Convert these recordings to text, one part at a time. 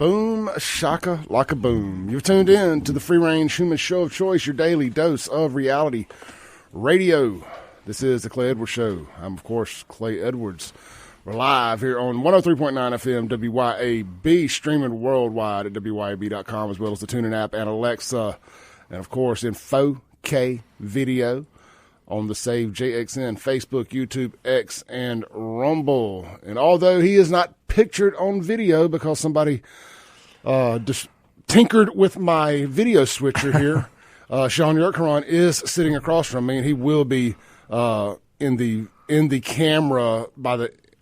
Boom, shaka, laka boom. You've tuned in to the free-range human show of choice, your daily dose of reality radio. This is the Clay Edwards Show. I'm, of course, Clay Edwards. We're live here on 103.9 FM WYAB, streaming worldwide at WYAB.com, as well as the TuneIn app and Alexa. And, of course, in 4K video on the Save JXN, Facebook, YouTube, X, and Rumble. And although he is not pictured on video because somebody just tinkered with my video switcher here, Shaun Yurtkuran is sitting across from me, and he will be in the camera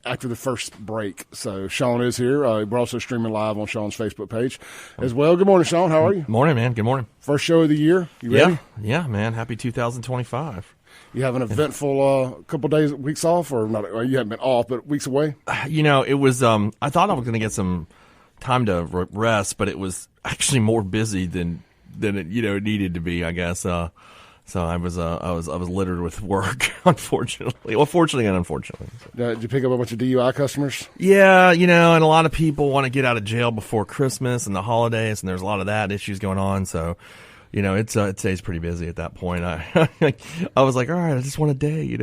after the first break. So Shaun is here. We're also streaming live on Shaun's Facebook page as well. Good morning, Shaun. How are you? Morning, man. Good morning. First show of the year. You ready? Yeah, man. Happy 2025. You have an eventful couple days, weeks off, or not? Or you haven't been off, but weeks away. You know, it was. I thought I was going to get some time to rest, but it was actually more busy than it needed to be, I guess. So I was littered with work, unfortunately. Well, fortunately and unfortunately. Did you pick up a bunch of DUI customers? Yeah, and a lot of people want to get out of jail before Christmas and the holidays, and there's a lot of that issues going on. So, it stays pretty busy at that point. I was like, all right, I just want a day.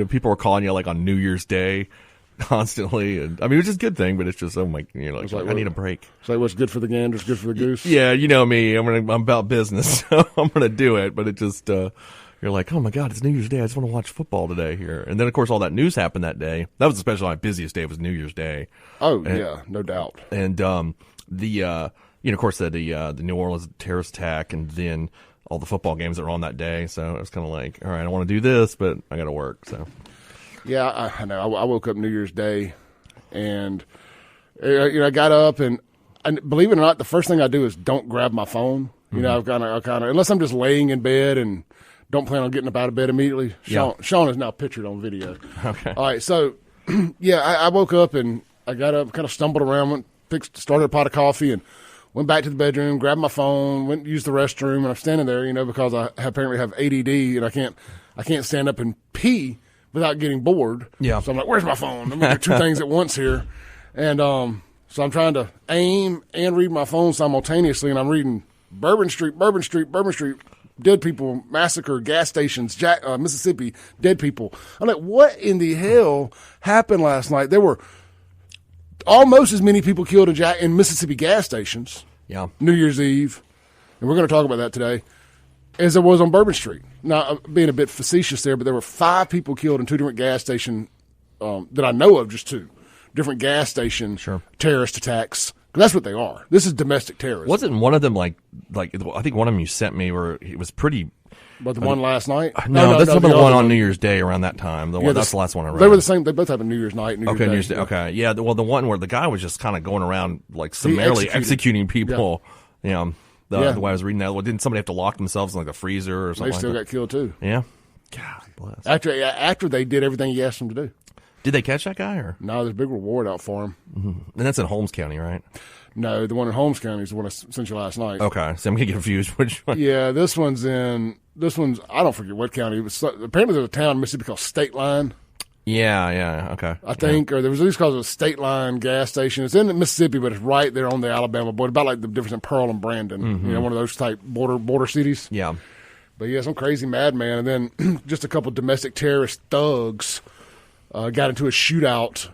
People were calling you like on New Year's Day constantly, and I mean, which is a good thing, but it's just I need a break. It's like what's good for the gander is good for the goose. Yeah, you know me. I'm about business, so I'm gonna do it. But it just you're like, oh my god, it's New Year's Day. I just want to watch football today here. And then of course all that news happened that day. That was especially my busiest day. Was New Year's Day. Oh yeah, no doubt. And of course the New Orleans terrorist attack, and then all the football games that were on that day. So it was kind of like, all right, I want to do this, but I got to work. So. Yeah, I know. I woke up New Year's Day, and I got up, and believe it or not, the first thing I do is don't grab my phone. Mm-hmm. I kind of unless I'm just laying in bed and don't plan on getting up out of bed immediately. Shaun is now pictured on video. Okay. All right, so I woke up and I got up, kind of stumbled around, started a pot of coffee, and went back to the bedroom, grabbed my phone, went to use the restroom, and I'm standing there, because I apparently have ADD and I can't stand up and pee without getting bored. Yeah. So I'm like, where's my phone? I'm going to do two things at once here. And so I'm trying to aim and read my phone simultaneously, and I'm reading Bourbon Street, dead people, massacre, gas stations, Mississippi, dead people. I'm like, what in the hell happened last night? There were almost as many people killed in Mississippi gas stations. Yeah. New Year's Eve, and we're going to talk about that today, as there was on Bourbon Street. Now, being a bit facetious there, but there were 5 people killed in 2 different gas stations that I know of, just 2 different gas station terrorist attacks. That's what they are. This is domestic terrorism. Wasn't one of them like I think one of them you sent me where it was pretty. But the one last night? No, that's the one on New Year's Day around that time. That's the last one I read. They were the same. They both happened New Year's night, New Year's Day. Okay. Yeah. Well, the one where the guy was just kind of going around like summarily executing people. Yeah. The way I was reading that, didn't somebody have to lock themselves in like a freezer or something? They still got killed too. Yeah. God bless. After they did everything he asked them to do. Did they catch that guy or? No, there's a big reward out for him. Mm-hmm. And that's in Holmes County, right? No, the one in Holmes County is the one I sent you last night. Okay, so I'm gonna get confused. Which one? Yeah, this one's I don't forget what county. It was apparently there's a town in Mississippi called State Line. Yeah, okay. I think, or there was at least called a State Line gas station. It's in Mississippi, but it's right there on the Alabama border, about like the difference in Pearl and Brandon. Mm-hmm. One of those type border cities. Yeah. But yeah, some crazy madman, and then just a couple domestic terrorist thugs got into a shootout.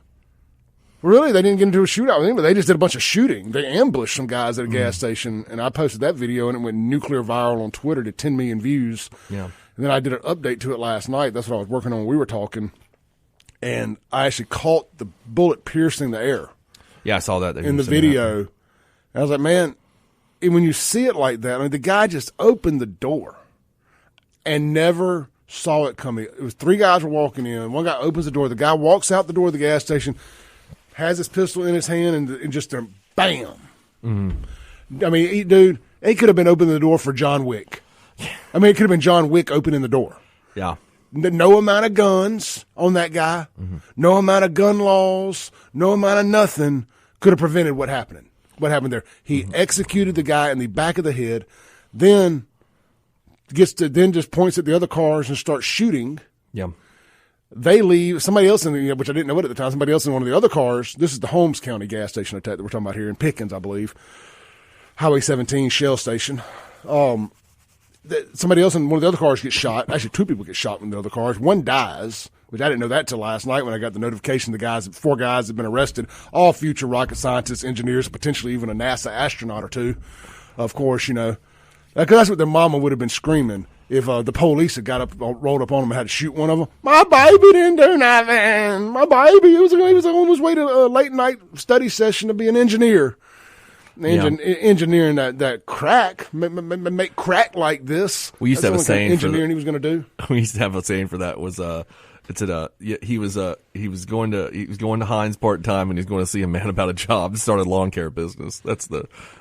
Really, they didn't get into a shootout, but they just did a bunch of shooting. They ambushed some guys at a gas station, and I posted that video, and it went nuclear viral on Twitter to 10 million views. Yeah. And then I did an update to it last night. That's what I was working on when we were talking. And I actually caught the bullet piercing the air. Yeah, I saw that in the video. And I was like, man, when you see it like that, the guy just opened the door and never saw it coming. It was 3 guys were walking in. One guy opens the door. The guy walks out the door of the gas station, has his pistol in his hand, and just bam. Mm-hmm. I mean, dude, it could have been opening the door for John Wick. I mean, it could have been John Wick opening the door. Yeah. No amount of guns on that guy, no amount of gun laws, no amount of nothing could have prevented what happened there. He executed the guy in the back of the head, then just points at the other cars and starts shooting. Yeah. They leave, somebody else which I didn't know it at the time, somebody else in one of the other cars. This is the Holmes County gas station attack that we're talking about here in Pickens, I believe. Highway 17 Shell Station. Somebody else in one of the other cars gets shot. Actually, 2 people get shot in the other cars. One dies, which I didn't know that till last night when I got the notification. 4 guys have been arrested, all future rocket scientists, engineers, potentially even a NASA astronaut or 2. Of course, because that's what their mama would have been screaming if the police had rolled up on them and had to shoot one of them. My baby didn't do nothing. My baby, he was on his way to a late night study session to be an engineer. Engineering that crack, make crack like this. We used to have a saying engineering he was going to do. We used to have a saying for that was he was going to Heinz part time and he's going to see a man about a job and start a lawn care business.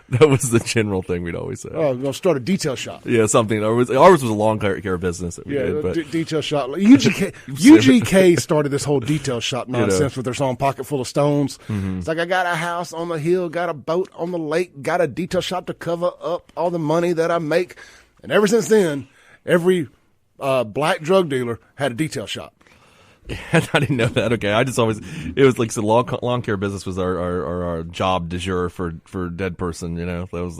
That was the general thing we'd always say. Oh, we're going to start a detail shop. Yeah, something. Ours was a lawn care business that we did. But detail shop. UGK started this whole detail shop nonsense with their song "Pocket Full of Stones." Mm-hmm. It's like, I got a house on the hill, got a boat on the lake, got a detail shop to cover up all the money that I make. And ever since then, every black drug dealer had a detail shop. I didn't know that. Okay, it was like the lawn care business was our job du jour for dead person. That was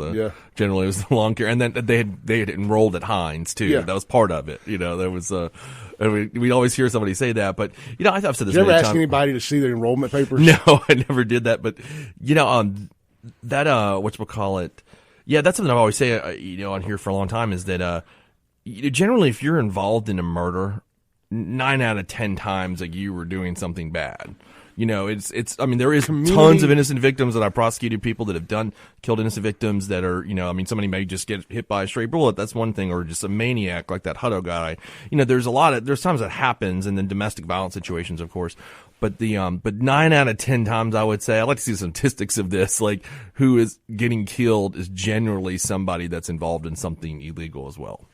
generally it was the lawn care, and then they had enrolled at Heinz too. Yeah. That was part of it. There was we always hear somebody say that, but I've said this. Did you ever ask anybody to see their enrollment papers? No, I never did that. But that whatchamacallit. Yeah, that's something I always say. On here for a long time is that generally if you're involved in a murder, 9 out of 10 times you were doing something bad. It's. I mean, there is tons of innocent victims that I prosecuted, people that have killed innocent victims that are. Somebody may just get hit by a stray bullet. That's one thing, or just a maniac like that Hutto guy. There's times that happens, and then domestic violence situations, of course. But 9 out of 10 times, I would say, I'd like to see some statistics of this. Like, who is getting killed is generally somebody that's involved in something illegal as well.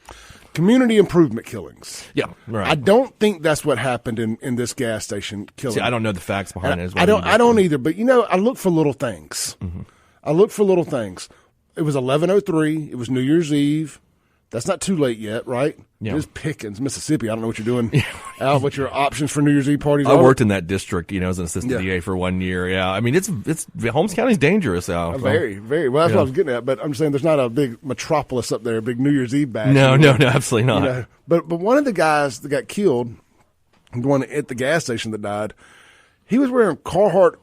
Community improvement killings. Yeah, right. I don't think that's what happened in this gas station killing. See, I don't know the facts behind it as well. I don't either, but I look for little things. Mm-hmm. I look for little things. It was 11:03. It was New Year's Eve. That's not too late yet, right? Yeah. It is Pickens, Mississippi. I don't know what you're doing. What your options for New Year's Eve parties are. I worked in that district, as an assistant DA for 1 year. Yeah, I mean, it's Holmes County's dangerous out. Very, very. Well, that's what I was getting at. But I'm saying there's not a big metropolis up there, a big New Year's Eve bash. No, absolutely not. But one of the guys that got killed, the one at the gas station that died, he was wearing Carhartt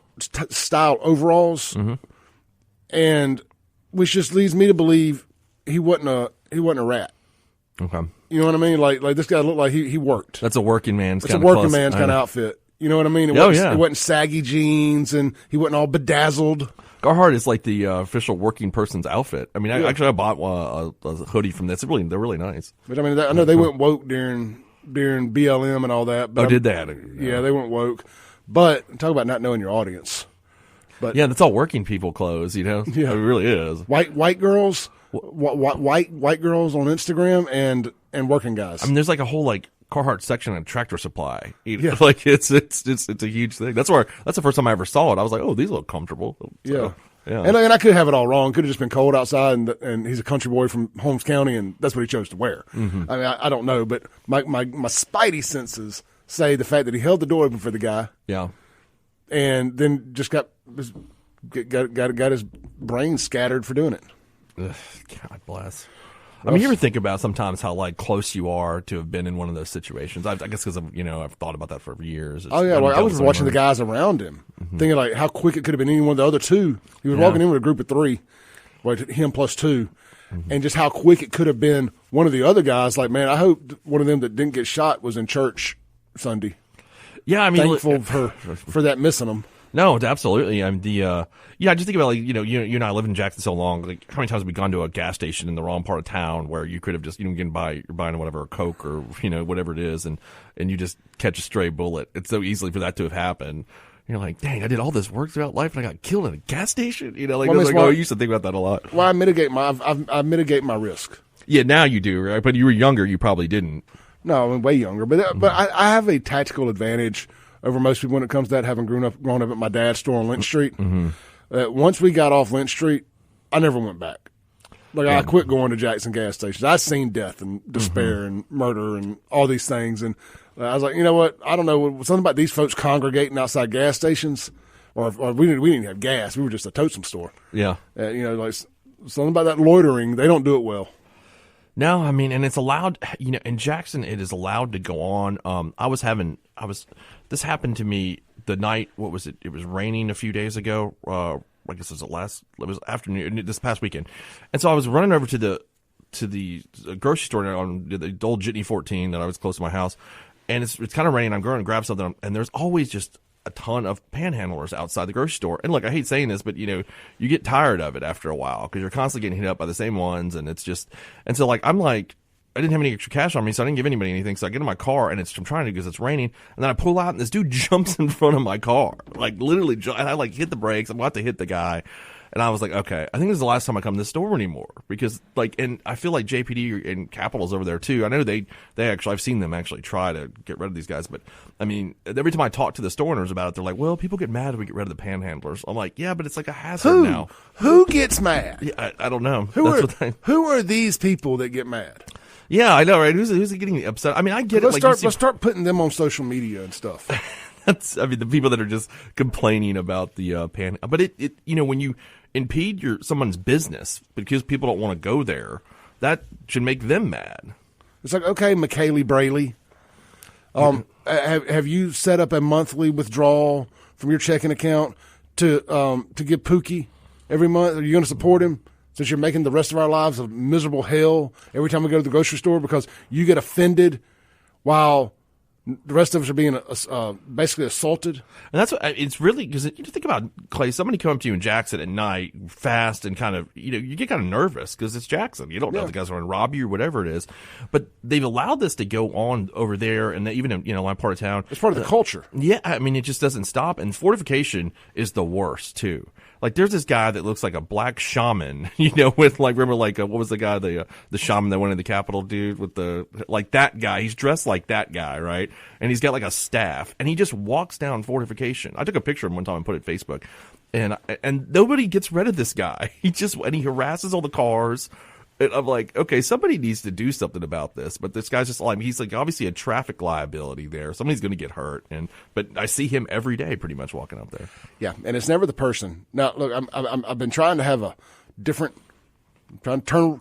style overalls, and which just leads me to believe he wasn't a rat. Okay. You know what I mean? Like this guy looked like he worked. That's a working man's kind of outfit. You know what I mean? It wasn't saggy jeans, and he wasn't all bedazzled. Carhartt is like the official working person's outfit. I mean, I bought a hoodie from this. They're really nice. But I mean, I know they went woke during BLM and all that. But did that? Yeah, they went woke. But talk about not knowing your audience. But yeah, that's all working people clothes. Yeah, it really is. White girls. White girls on Instagram and working guys. I mean, there's like a whole Carhartt section on Tractor Supply. Yeah. Like it's a huge thing. That's the first time I ever saw it. I was like, oh, these look comfortable. So, yeah. And I could have it all wrong. Could have just been cold outside, and he's a country boy from Holmes County, and that's what he chose to wear. Mm-hmm. I mean, I don't know, but my spidey senses say the fact that he held the door open for the guy. Yeah. And then just got his brain scattered for doing it. Ugh, God bless. I mean, you ever think about sometimes how close you are to have been in one of those situations? I guess because I've thought about that for years. I was watching the guys around him, thinking how quick it could have been any one of the other two. He was walking in with a group of 3, him plus 2, and just how quick it could have been one of the other guys. Like, man, I hope one of them that didn't get shot was in church Sunday. Yeah, I mean, thankful for that missing them. No, absolutely. I'm just think about you and I live in Jackson so long. Like, how many times have we gone to a gas station in the wrong part of town where you could have just you're buying whatever, a Coke or whatever it is, and you just catch a stray bullet. It's so easily for that to have happened. You're like, dang, I did all this work throughout life and I got killed in a gas station. I used to think about that a lot. Well, I mitigate my risk. Yeah, now you do, right? But you were younger, you probably didn't. No, I'm way younger, but I have a tactical advantage over most people when it comes to that, having grown up at my dad's store on Lynch Street. Once we got off Lynch Street, I never went back. Like, I quit going to Jackson gas stations. I've seen death and despair and murder and all these things. And I was like, you know what? I don't know. Something about these folks congregating outside gas stations, or we didn't have gas. We were just a totem store. Yeah. Like something about that loitering. They don't do it well. No, I mean, and it's allowed, in Jackson, it is allowed to go on. This happened to me the night, what was it? It was raining a few days ago. I guess it was afternoon, this past weekend. And so I was running over to the grocery store on the old Jitney 14 that I was close to my house. And it's kind of raining. I'm going to grab something. And there's always just a ton of panhandlers outside the grocery store. And look, I hate saying this, but you get tired of it after a while because you're constantly getting hit up by the same ones. And it's just, and so like, I'm like, I didn't have any extra cash on me, so I didn't give anybody anything. So I get in my car, and I'm trying to because it's raining. And then I pull out, and this dude jumps in front of my car, like literally. And I like hit the brakes. I'm about to hit the guy, and I was like, okay, I think this is the last time I come to this store anymore because and I feel like JPD and Capital's over there too. I know they actually, I've seen them actually try to get rid of these guys, but I mean, every time I talk to the store owners about it, they're like, well, people get mad if we get rid of the panhandlers. I'm like, yeah, but it's like a hazard now. Who gets mad? Yeah, I don't know. Who are these people that get mad? Yeah, I know, right? Who's getting upset? I mean, I get it. Let's start putting them on social media and stuff. The people that are just complaining about the pan. But it when you impede someone's business because people don't want to go there, that should make them mad. It's like, okay, McKaylee Brayley, have you set up a monthly withdrawal from your checking account to give Pookie every month? Are you going to support him? Since you're making the rest of our lives a miserable hell every time we go to the grocery store because you get offended while the rest of us are being basically assaulted. And that's what it's really, because you think about, Clay, somebody come up to you in Jackson at night, fast, and kind of, you get kind of nervous because it's Jackson. You don't know if the guys are going to rob you or whatever it is. But they've allowed this to go on over there, and even in my part of town. It's part of the culture. Yeah, I mean, it just doesn't stop. And fortification is the worst, too. Like, there's this guy that looks like a black shaman, with remember what was the guy, the shaman that went in the Capitol, dude, with that guy. He's dressed like that guy, right? And he's got like a staff, and he just walks down fortification. I took a picture of him one time and put it on Facebook, and nobody gets rid of this guy. He harasses all the cars. And I'm like, okay, somebody needs to do something about this. But this guy's just he's like obviously a traffic liability there. Somebody's going to get hurt. But I see him every day pretty much walking up there. Yeah, and it's never the person. Now, look, I've been trying to have a different, trying to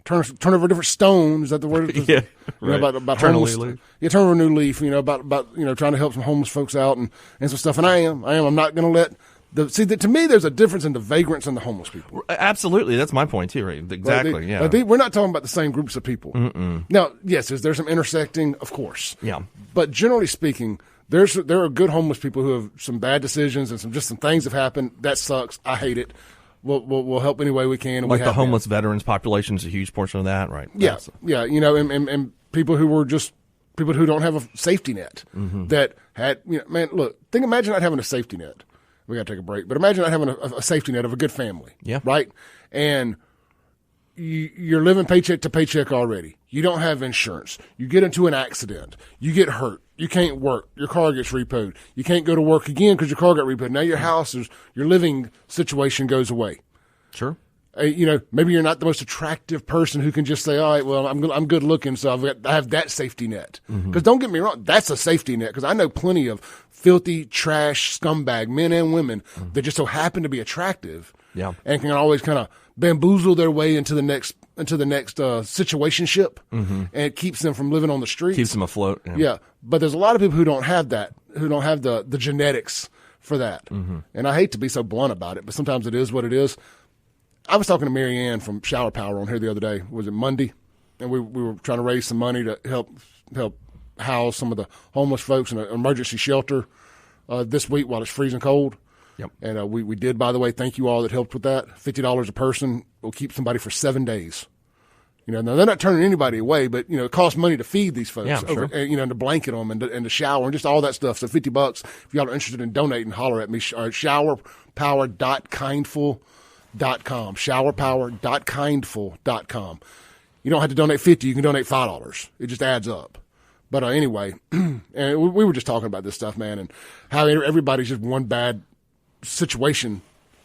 turn over a different stone. Is that the word? Yeah, right. About turn homeless. Turn over a new leaf. About trying to help some homeless folks out and some stuff. And I am. I'm not going to let. To me, there's a difference in the vagrants and the homeless people. Absolutely. That's my point, too, right? Exactly, yeah. We're not talking about the same groups of people. Mm-mm. Now, yes, is there some intersecting? Of course. Yeah. But generally speaking, there are good homeless people who have some bad decisions and some things have happened. That sucks. I hate it. We'll help any way we can. Like the homeless veterans population is a huge portion of that, right? Yeah. Yeah. And people who were just people who don't have a safety net that had, look, imagine not having a safety net. We got to take a break. But imagine not having a safety net of a good family. Yeah. Right? And you're living paycheck to paycheck already. You don't have insurance. You get into an accident. You get hurt. You can't work. Your car gets repoed. You can't go to work again because your car got repoed. Now your living situation goes away. Sure. Maybe you're not the most attractive person who can just say, all right, well, I'm good looking, so I have that safety net. Because don't get me wrong, that's a safety net. Because I know plenty of filthy, trash, scumbag men and women that just so happen to be attractive, and can always kind of bamboozle their way into the next situationship, and it keeps them from living on the streets. Keeps them afloat. Yeah, but there's a lot of people who don't have that, who don't have the genetics for that. And I hate to be so blunt about it, but sometimes it is what it is. I was talking to Mary Ann from Shower Power on here the other day. Was it Monday? And we were trying to raise some money to help house some of the homeless folks in an emergency shelter this week while it's freezing cold. Yep. And we did, by the way, thank you all that helped with that. $50 a person will keep somebody for 7 days. Now they're not turning anybody away, but it costs money to feed these folks, sure. And to blanket them and to shower and just all that stuff. So $50. If y'all are interested in donating, holler at me. Showerpower.kindful.com. Showerpower.kindful.com. You don't have to donate $50. You can donate $5. It just adds up. But anyway, and we were just talking about this stuff, man, and how everybody's just one bad situation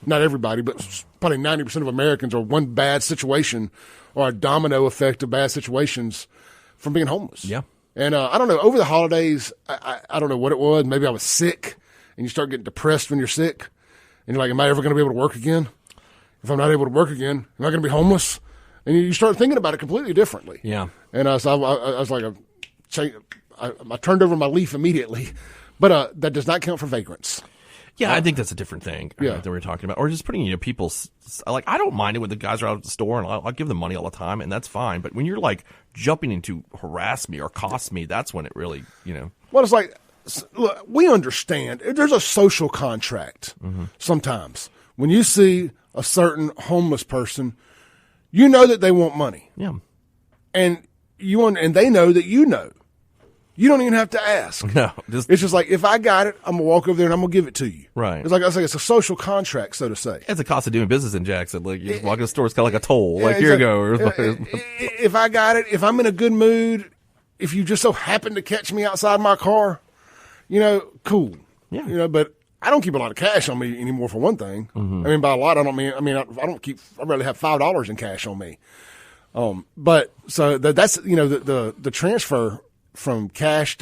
not everybody, but probably 90% of Americans are one bad situation or a domino effect of bad situations from being homeless. Yeah. And I don't know, over the holidays, I don't know what it was. Maybe I was sick, and you start getting depressed when you're sick. And you're like, am I ever going to be able to work again? If I'm not able to work again, am I going to be homeless? And you start thinking about it completely differently. Yeah. And so I was like, I turned over my leaf immediately. But that does not count for vagrants. Yeah, I think that's a different thing Yeah. that we're talking about. Or just putting, people's, like, I don't mind it when the guys are out at the store and I'll give them money all the time, and that's fine. But when you're, like, jumping in to harass me or cost me, that's when it really, Well, it's like, look, we understand. There's a social contract sometimes. When you see a certain homeless person, you know that they want money. Yeah. And and they know that you know. You don't even have to ask. No. It's just like, if I got it, I'm going to walk over there and I'm going to give it to you. Right. It's like it's a social contract, so to say. It's a cost of doing business in Jackson. Like, you walk in the store, it's kind of like a toll. Yeah, like, here you go. If I got it, if I'm in a good mood, if you just so happen to catch me outside my car, cool. Yeah. But I don't keep a lot of cash on me anymore, for one thing. I mean, by a lot, I don't mean, I rarely have $5 in cash on me. But so that's, the transfer from cash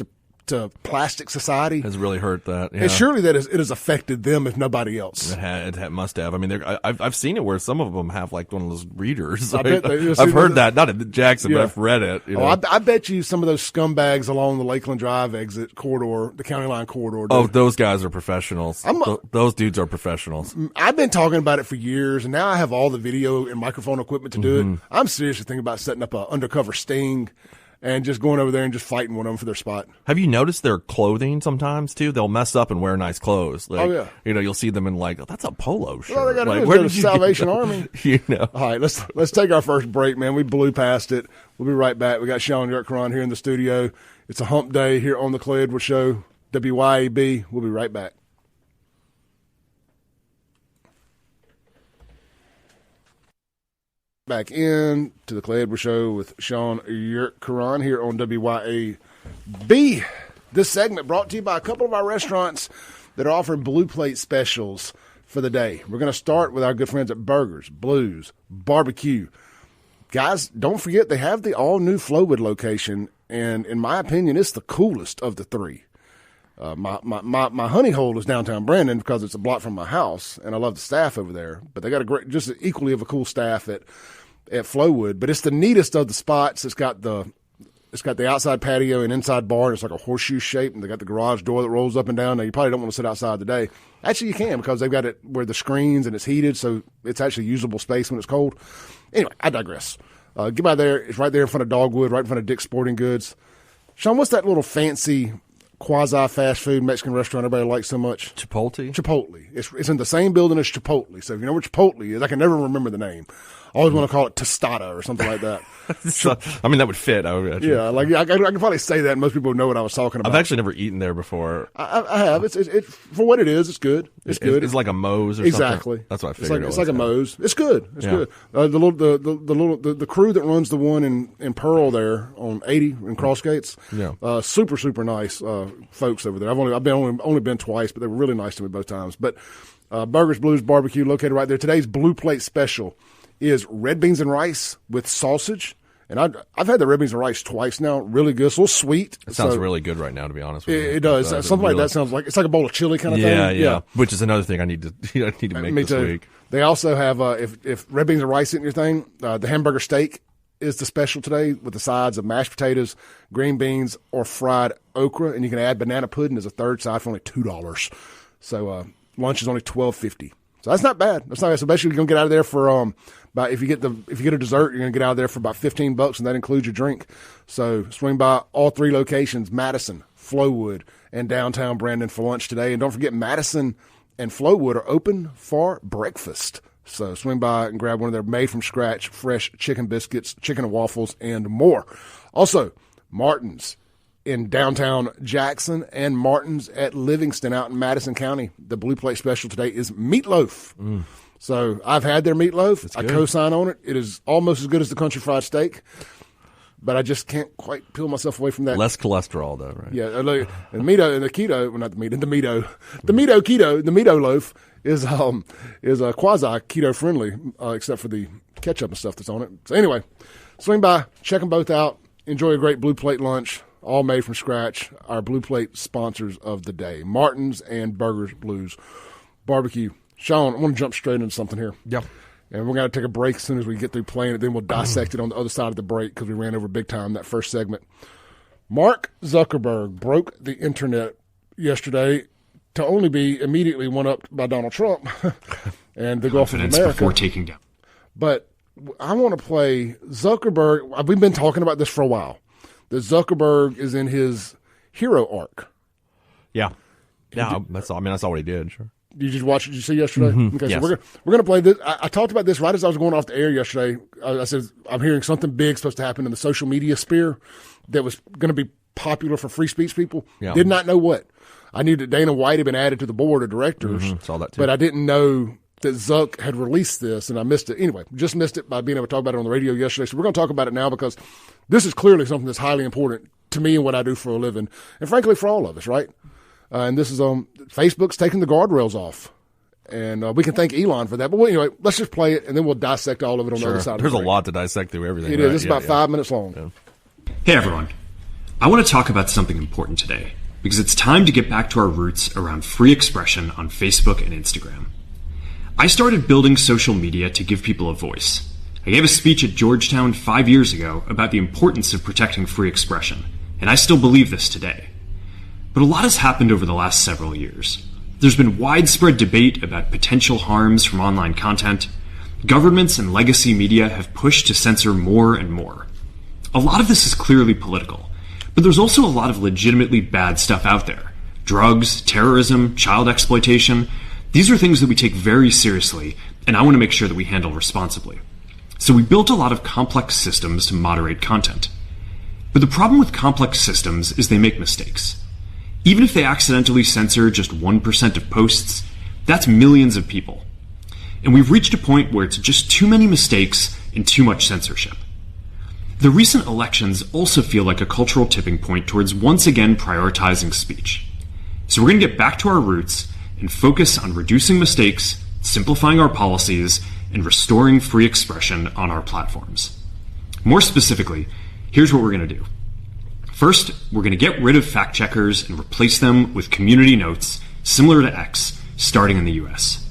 to plastic society has really hurt that. Yeah. And surely it has affected them, if nobody else. It must have. I mean, I've seen it where some of them have like one of those readers. I bet I've heard that, not in Jackson, but I've read it. I bet you some of those scumbags along the Lakeland Drive exit corridor, the county line corridor. Oh, those guys are professionals. Those dudes are professionals. I've been talking about it for years, and now I have all the video and microphone equipment to do it. I'm seriously thinking about setting up an undercover sting and just going over there and just fighting one of them for their spot. Have you noticed their clothing sometimes, too? They'll mess up and wear nice clothes. Like, oh, yeah. You'll see them in, like, that's a polo shirt. Well, they got to like, go to the Salvation Army. All right, let's take our first break, man. We blew past it. We'll be right back. We got Shaun Yurtkuran here in the studio. It's a hump day here on the Clay Edwards Show, WYAB. We'll be right back. Back in to the Clay Edwards Show with Shaun Yurtkuran here on WYAB. This segment brought to you by a couple of our restaurants that are offering blue plate specials for the day. We're going to start with our good friends at Burgers, Blues, Barbecue. Guys, don't forget they have the all-new Flowwood location, and in my opinion, it's the coolest of the three. My honey hole is downtown Brandon because it's a block from my house, and I love the staff over there. But they got just equally of a cool staff at Flowwood. But it's the neatest of the spots. It's got the outside patio and inside bar. And it's like a horseshoe shape, and they got the garage door that rolls up and down. Now you probably don't want to sit outside today. Actually, you can because they've got it where the screens and it's heated, so it's actually usable space when it's cold. Anyway, I digress. Get by there. It's right there in front of Dogwood, right in front of Dick's Sporting Goods. Shaun, what's that little fancy quasi-fast food Mexican restaurant everybody likes so much? Chipotle? It's in the same building as Chipotle. So if you know where Chipotle is, I can never remember the name. I always want to call it Tostada or something like that. I mean, that would fit. Yeah, like I can probably say that and most people know what I was talking about. I've actually never eaten there before. I have. It's for what it is, it's good. It's good. It's like a Moe's or exactly. Something. That's what I figured. It's like a Moe's. It's good. It's good. The crew that runs the one in Pearl there on 80 in Crossgates. Yeah. Super nice folks over there. I've only been twice, but they were really nice to me both times. But Burgers, Blues, Barbecue located right there. Today's Blue Plate special is red beans and rice with sausage. And I've had the red beans and rice twice now. Really good. It's a little sweet. It sounds really good right now, to be honest with you. It does. Something like that sounds like it's like a bowl of chili kind of thing. Yeah. Which is another thing I need to make this week. They also have if red beans and rice isn't your thing, the hamburger steak is the special today with the sides of mashed potatoes, green beans, or fried okra, and you can add banana pudding as a third side for only $2. So lunch is only $12.50. So that's not bad. That's not bad. So basically, you're gonna get out of there for about if you get a dessert, you're gonna get out of there for about $15, and that includes your drink. So swing by all three locations: Madison, Flowwood, and downtown Brandon for lunch today. And don't forget, Madison and Flowwood are open for breakfast. So swing by and grab one of their made from scratch fresh chicken biscuits, chicken and waffles, and more. Also, Martin's in downtown Jackson and Martin's at Livingston out in Madison County. The Blue Plate special today is meatloaf. So I've had their meatloaf. I co-sign on it. It is almost as good as the country fried steak, but I just can't quite peel myself away from that. Less cholesterol, though, right? Yeah, the Mito and the keto, well, not the Mito, the Mito keto, the Mito loaf is quasi keto friendly, except for the ketchup and stuff that's on it. So anyway, swing by, check them both out. Enjoy a great Blue Plate lunch, all made from scratch. Our Blue Plate sponsors of the day, Martin's and Burgers Blues Barbecue. Shaun, I want to jump straight into something here. Yeah. And we're going to take a break as soon as we get through playing it. Then we'll dissect it on the other side of the break because we ran over big time that first segment. Mark Zuckerberg broke the internet yesterday to only be immediately one-upped by Donald Trump and the Gulf of America. Before taking down. But I want to play Zuckerberg. We've been talking about this for a while. That Zuckerberg is in his hero arc. Yeah. Yeah, that's all. I mean, that's all he did, sure. You just watch it? Did you see yesterday? Mm-hmm. Okay, yes. So we're gonna play this. I talked about this right as I was going off the air yesterday. I said I'm hearing something big supposed to happen in the social media sphere that was going to be popular for free speech people. Yeah. Did not know what. I knew that Dana White had been added to the board of directors. Saw that too. But I didn't know that Zuck had released this, and I missed it. Anyway, just missed it by being able to talk about it on the radio yesterday. So we're going to talk about it now because this is clearly something that's highly important to me and what I do for a living, and frankly for all of us, right? And this is Facebook's taking the guardrails off. And we can thank Elon for that. But anyway, let's just play it, and then we'll dissect all of it on the other side. There's a lot to dissect through everything. It is. It's about 5 minutes long. Yeah. Hey everyone. I want to talk about something important today because it's time to get back to our roots around free expression on Facebook and Instagram. I started building social media to give people a voice. I gave a speech at Georgetown 5 years ago about the importance of protecting free expression, and I still believe this today. But a lot has happened over the last several years. There's been widespread debate about potential harms from online content. Governments and legacy media have pushed to censor more and more. A lot of this is clearly political, but there's also a lot of legitimately bad stuff out there. Drugs, terrorism, child exploitation. These are things that we take very seriously, and I want to make sure that we handle responsibly. So we built a lot of complex systems to moderate content. But the problem with complex systems is they make mistakes. Even if they accidentally censor just 1% of posts, that's millions of people. And we've reached a point where it's just too many mistakes and too much censorship. The recent elections also feel like a cultural tipping point towards once again prioritizing speech. So we're going to get back to our roots and focus on reducing mistakes, simplifying our policies, and restoring free expression on our platforms. More specifically, here's what we're going to do. First, we're going to get rid of fact checkers and replace them with community notes, similar to X, starting in the US.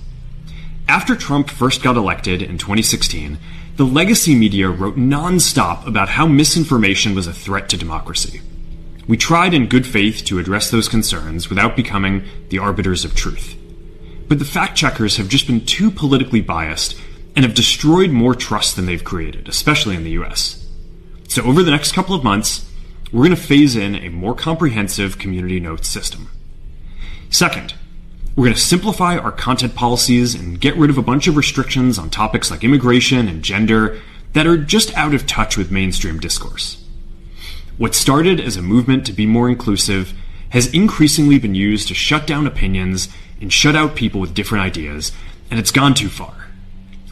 After Trump first got elected in 2016, the legacy media wrote nonstop about how misinformation was a threat to democracy. We tried in good faith to address those concerns without becoming the arbiters of truth. But the fact checkers have just been too politically biased and have destroyed more trust than they've created, especially in the US. So over the next couple of months, we're going to phase in a more comprehensive community notes system. Second, we're going to simplify our content policies and get rid of a bunch of restrictions on topics like immigration and gender that are just out of touch with mainstream discourse. What started as a movement to be more inclusive has increasingly been used to shut down opinions and shut out people with different ideas, and it's gone too far.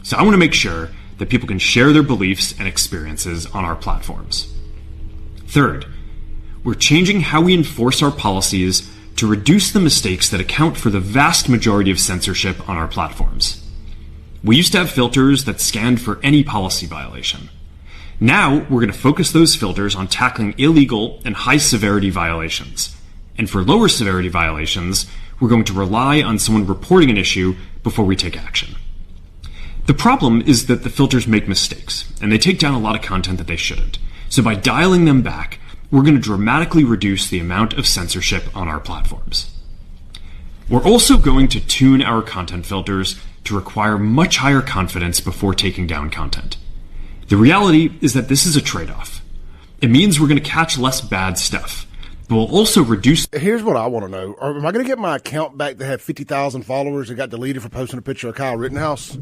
So I want to make sure that people can share their beliefs and experiences on our platforms. Third, we're changing how we enforce our policies to reduce the mistakes that account for the vast majority of censorship on our platforms. We used to have filters that scanned for any policy violation. Now, we're going to focus those filters on tackling illegal and high-severity violations. And for lower severity violations, we're going to rely on someone reporting an issue before we take action. The problem is that the filters make mistakes, and they take down a lot of content that they shouldn't. So by dialing them back, we're going to dramatically reduce the amount of censorship on our platforms. We're also going to tune our content filters to require much higher confidence before taking down content. The reality is that this is a trade-off. It means we're going to catch less bad stuff, but we'll also reduce... Here's what I want to know. Am I going to get my account back that had 50,000 followers that got deleted for posting a picture of Kyle Rittenhouse?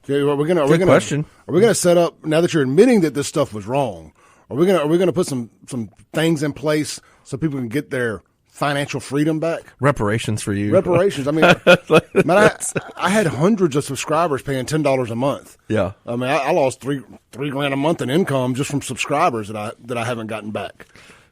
Okay, are we going to set up, now that you're admitting that this stuff was wrong, are we going to put some things in place so people can get their financial freedom back? Reparations for you. Reparations. I mean, man, I had hundreds of subscribers paying $10 a month. Yeah. I mean, I lost three grand a month in income just from subscribers that I haven't gotten back.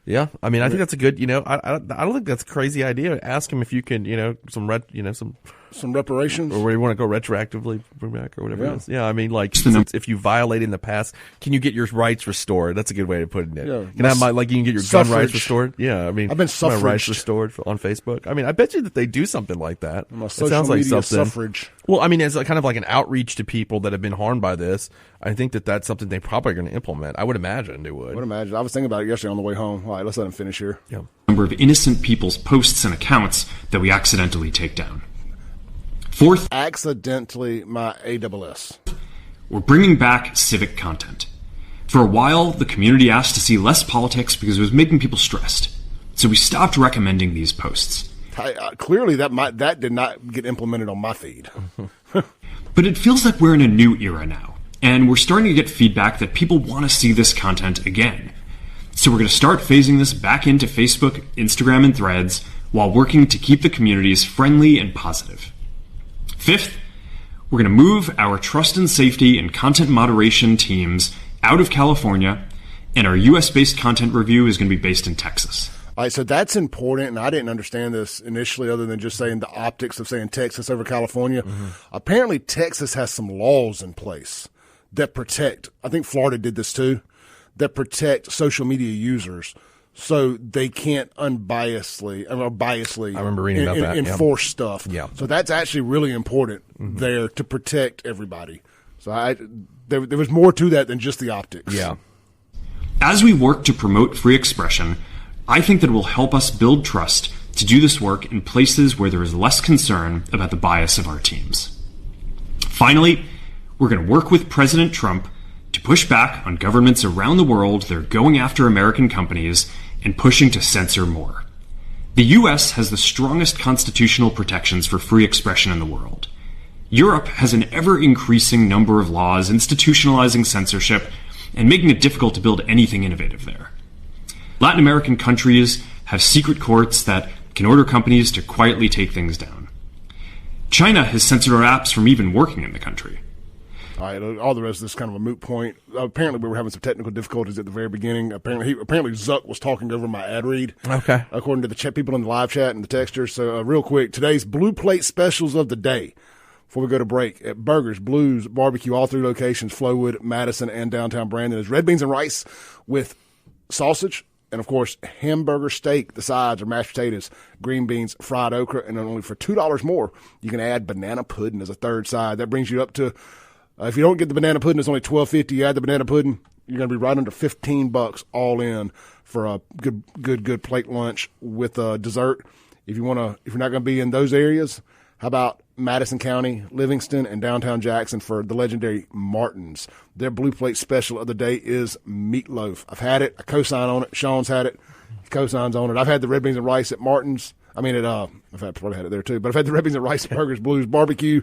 Yeah, I mean, I think that's a good. I don't think that's a crazy idea. Ask him if you can, some some reparations, or where you want to go retroactively bring back or whatever it is. Yeah, I mean, like if you violate in the past, can you get your rights restored? That's a good way to put it. Yeah, can I have you can get your gun rights restored? Yeah, I mean, I've been my rights restored on Facebook. I mean, I bet you that they do something like that. My it social sounds like media something. suffrage. Well, I mean, as kind of like an outreach to people that have been harmed by this, I think that that's something they probably are going to implement. I would imagine they would. I was thinking about it yesterday on the way home. All right, let's let him finish here. Yeah. Number of innocent people's posts and accounts that we accidentally take down. Fourth, accidentally my AWS. We're bringing back civic content. For a while, the community asked to see less politics because it was making people stressed. So we stopped recommending these posts. Clearly, that did not get implemented on my feed. But it feels like we're in a new era now, and we're starting to get feedback that people want to see this content again. So we're going to start phasing this back into Facebook, Instagram, and Threads while working to keep the communities friendly and positive. Fifth, we're going to move our trust and safety and content moderation teams out of California, and our US-based content review is going to be based in Texas. All right, so that's important, and I didn't understand this initially other than just saying the optics of saying Texas over California. Mm-hmm. Apparently, Texas has some laws in place that protect, I think Florida did this too, that protect social media users so they can't unbiasedly or biasly I remember reading about that. Enforce stuff. Yeah. So that's actually really important there to protect everybody. So there was more to that than just the optics. Yeah. As we work to promote free expression, I think that it will help us build trust to do this work in places where there is less concern about the bias of our teams. Finally, we're going to work with President Trump to push back on governments around the world that are going after American companies and pushing to censor more. The US has the strongest constitutional protections for free expression in the world. Europe has an ever-increasing number of laws institutionalizing censorship and making it difficult to build anything innovative there. Latin American countries have secret courts that can order companies to quietly take things down. China has censored our apps from even working in the country. All right, all the rest of this is kind of a moot point. Apparently, we were having some technical difficulties at the very beginning. Apparently, Zuck was talking over my ad read. Okay. According to the people in the live chat and the texters. So, real quick, today's Blue Plate specials of the day. Before we go to break, at Burgers, Blues, Barbecue, all 3 locations, Flowwood, Madison, and downtown Brandon, is red beans and rice with sausage. And, of course, hamburger steak. The sides are mashed potatoes, green beans, fried okra, and then only for $2 more, you can add banana pudding as a third side. That brings you up to, if you don't get the banana pudding, it's only $12.50. You add the banana pudding, you're going to be right under $15 all in for a good plate lunch with dessert. If you're not going to be in those areas, how about Madison County, Livingston, and downtown Jackson for the legendary Martins? Their Blue Plate special of the day is meatloaf. I've had it. I co-sign on it. Sean's had it. He co-signs on it. I've had the red beans and rice at Martins. I've probably had it there too. But I've had the red beans and rice at Burgers, Blues, Barbecue.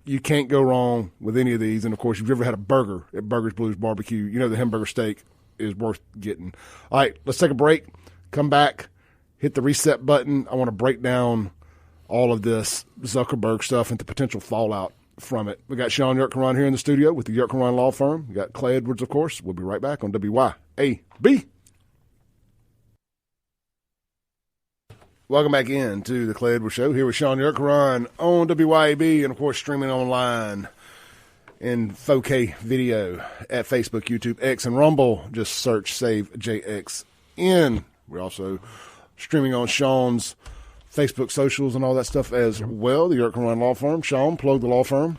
You can't go wrong with any of these. And, of course, if you've ever had a burger at Burgers, Blues, Barbecue, you know the hamburger steak is worth getting. All right, let's take a break. Come back. Hit the reset button. I want to break down all of this Zuckerberg stuff and the potential fallout from it. We got Shaun Yurtkuran here in the studio with the Yurtkuran Law Firm. We got Clay Edwards, of course. We'll be right back on WYAB. Welcome back in to the Clay Edwards Show here with Shaun Yurtkuran on WYAB and, of course, streaming online in 4K video at Facebook, YouTube, X, and Rumble. Just search Save JXN. We're also streaming on Shaun's Facebook socials and all that stuff as well. The Yurtkuran Law Firm. Shaun, plug the law firm.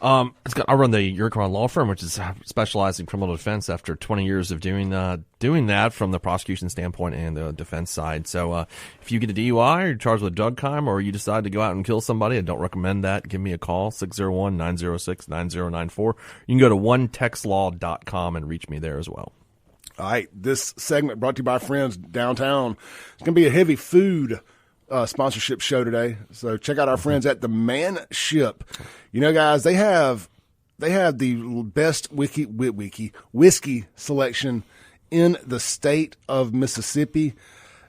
I run the Yurtkuran Law Firm, which is specialized in criminal defense after 20 years of doing that from the prosecution standpoint and the defense side. So if you get a DUI or you're charged with a drug crime or you decide to go out and kill somebody, I don't recommend that. Give me a call, 601-906-9094. You can go to onetextlaw.com and reach me there as well. All right, this segment brought to you by friends downtown. It's going to be a heavy food sponsorship show today, so check out our friends at the Man Ship. You know, guys, they have the best whiskey selection in the state of Mississippi.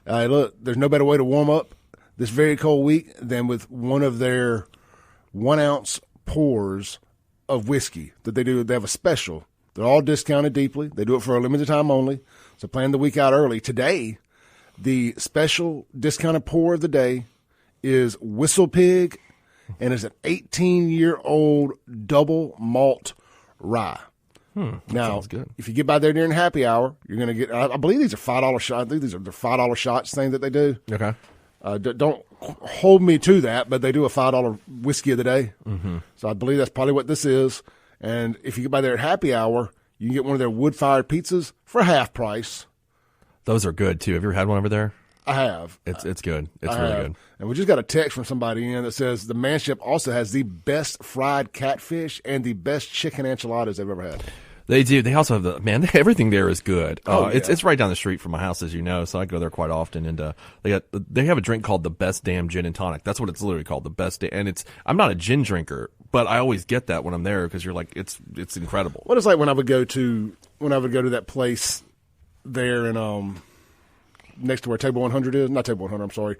Look, there's no better way to warm up this very cold week than with one of their 1 ounce pours of whiskey that they do. They have a special. They're all discounted deeply. They do it for a limited time only, so plan the week out early. Today, the special discounted pour of the day is Whistle Pig and it's an 18-year-old double malt rye. Now, sounds good. if you get by there during happy hour, you're going to get, I believe these are $5 shots. I think these are the $5 shots thing that they do. Okay. Don't hold me to that, but they do a $5 whiskey of the day. Mm-hmm. So I believe that's probably what this is. And if you get by there at happy hour, you can get one of their wood-fired pizzas for half price. Those are good, too. Have you ever had one over there? I have. It's good. It's really good. And we just got a text from somebody in that says the Manship also has the best fried catfish and the best chicken enchiladas they've ever had. They do. They also have everything there is good. Yeah. It's right down the street from my house, as you know, so I go there quite often. And they have a drink called the Best Damn Gin and Tonic. That's what it's literally called, the Best. And I'm not a gin drinker, but I always get that when I'm there because you're like, it's incredible. What it's like when I would go to that place there in next to where Table 100 is, not Table 100, I'm sorry,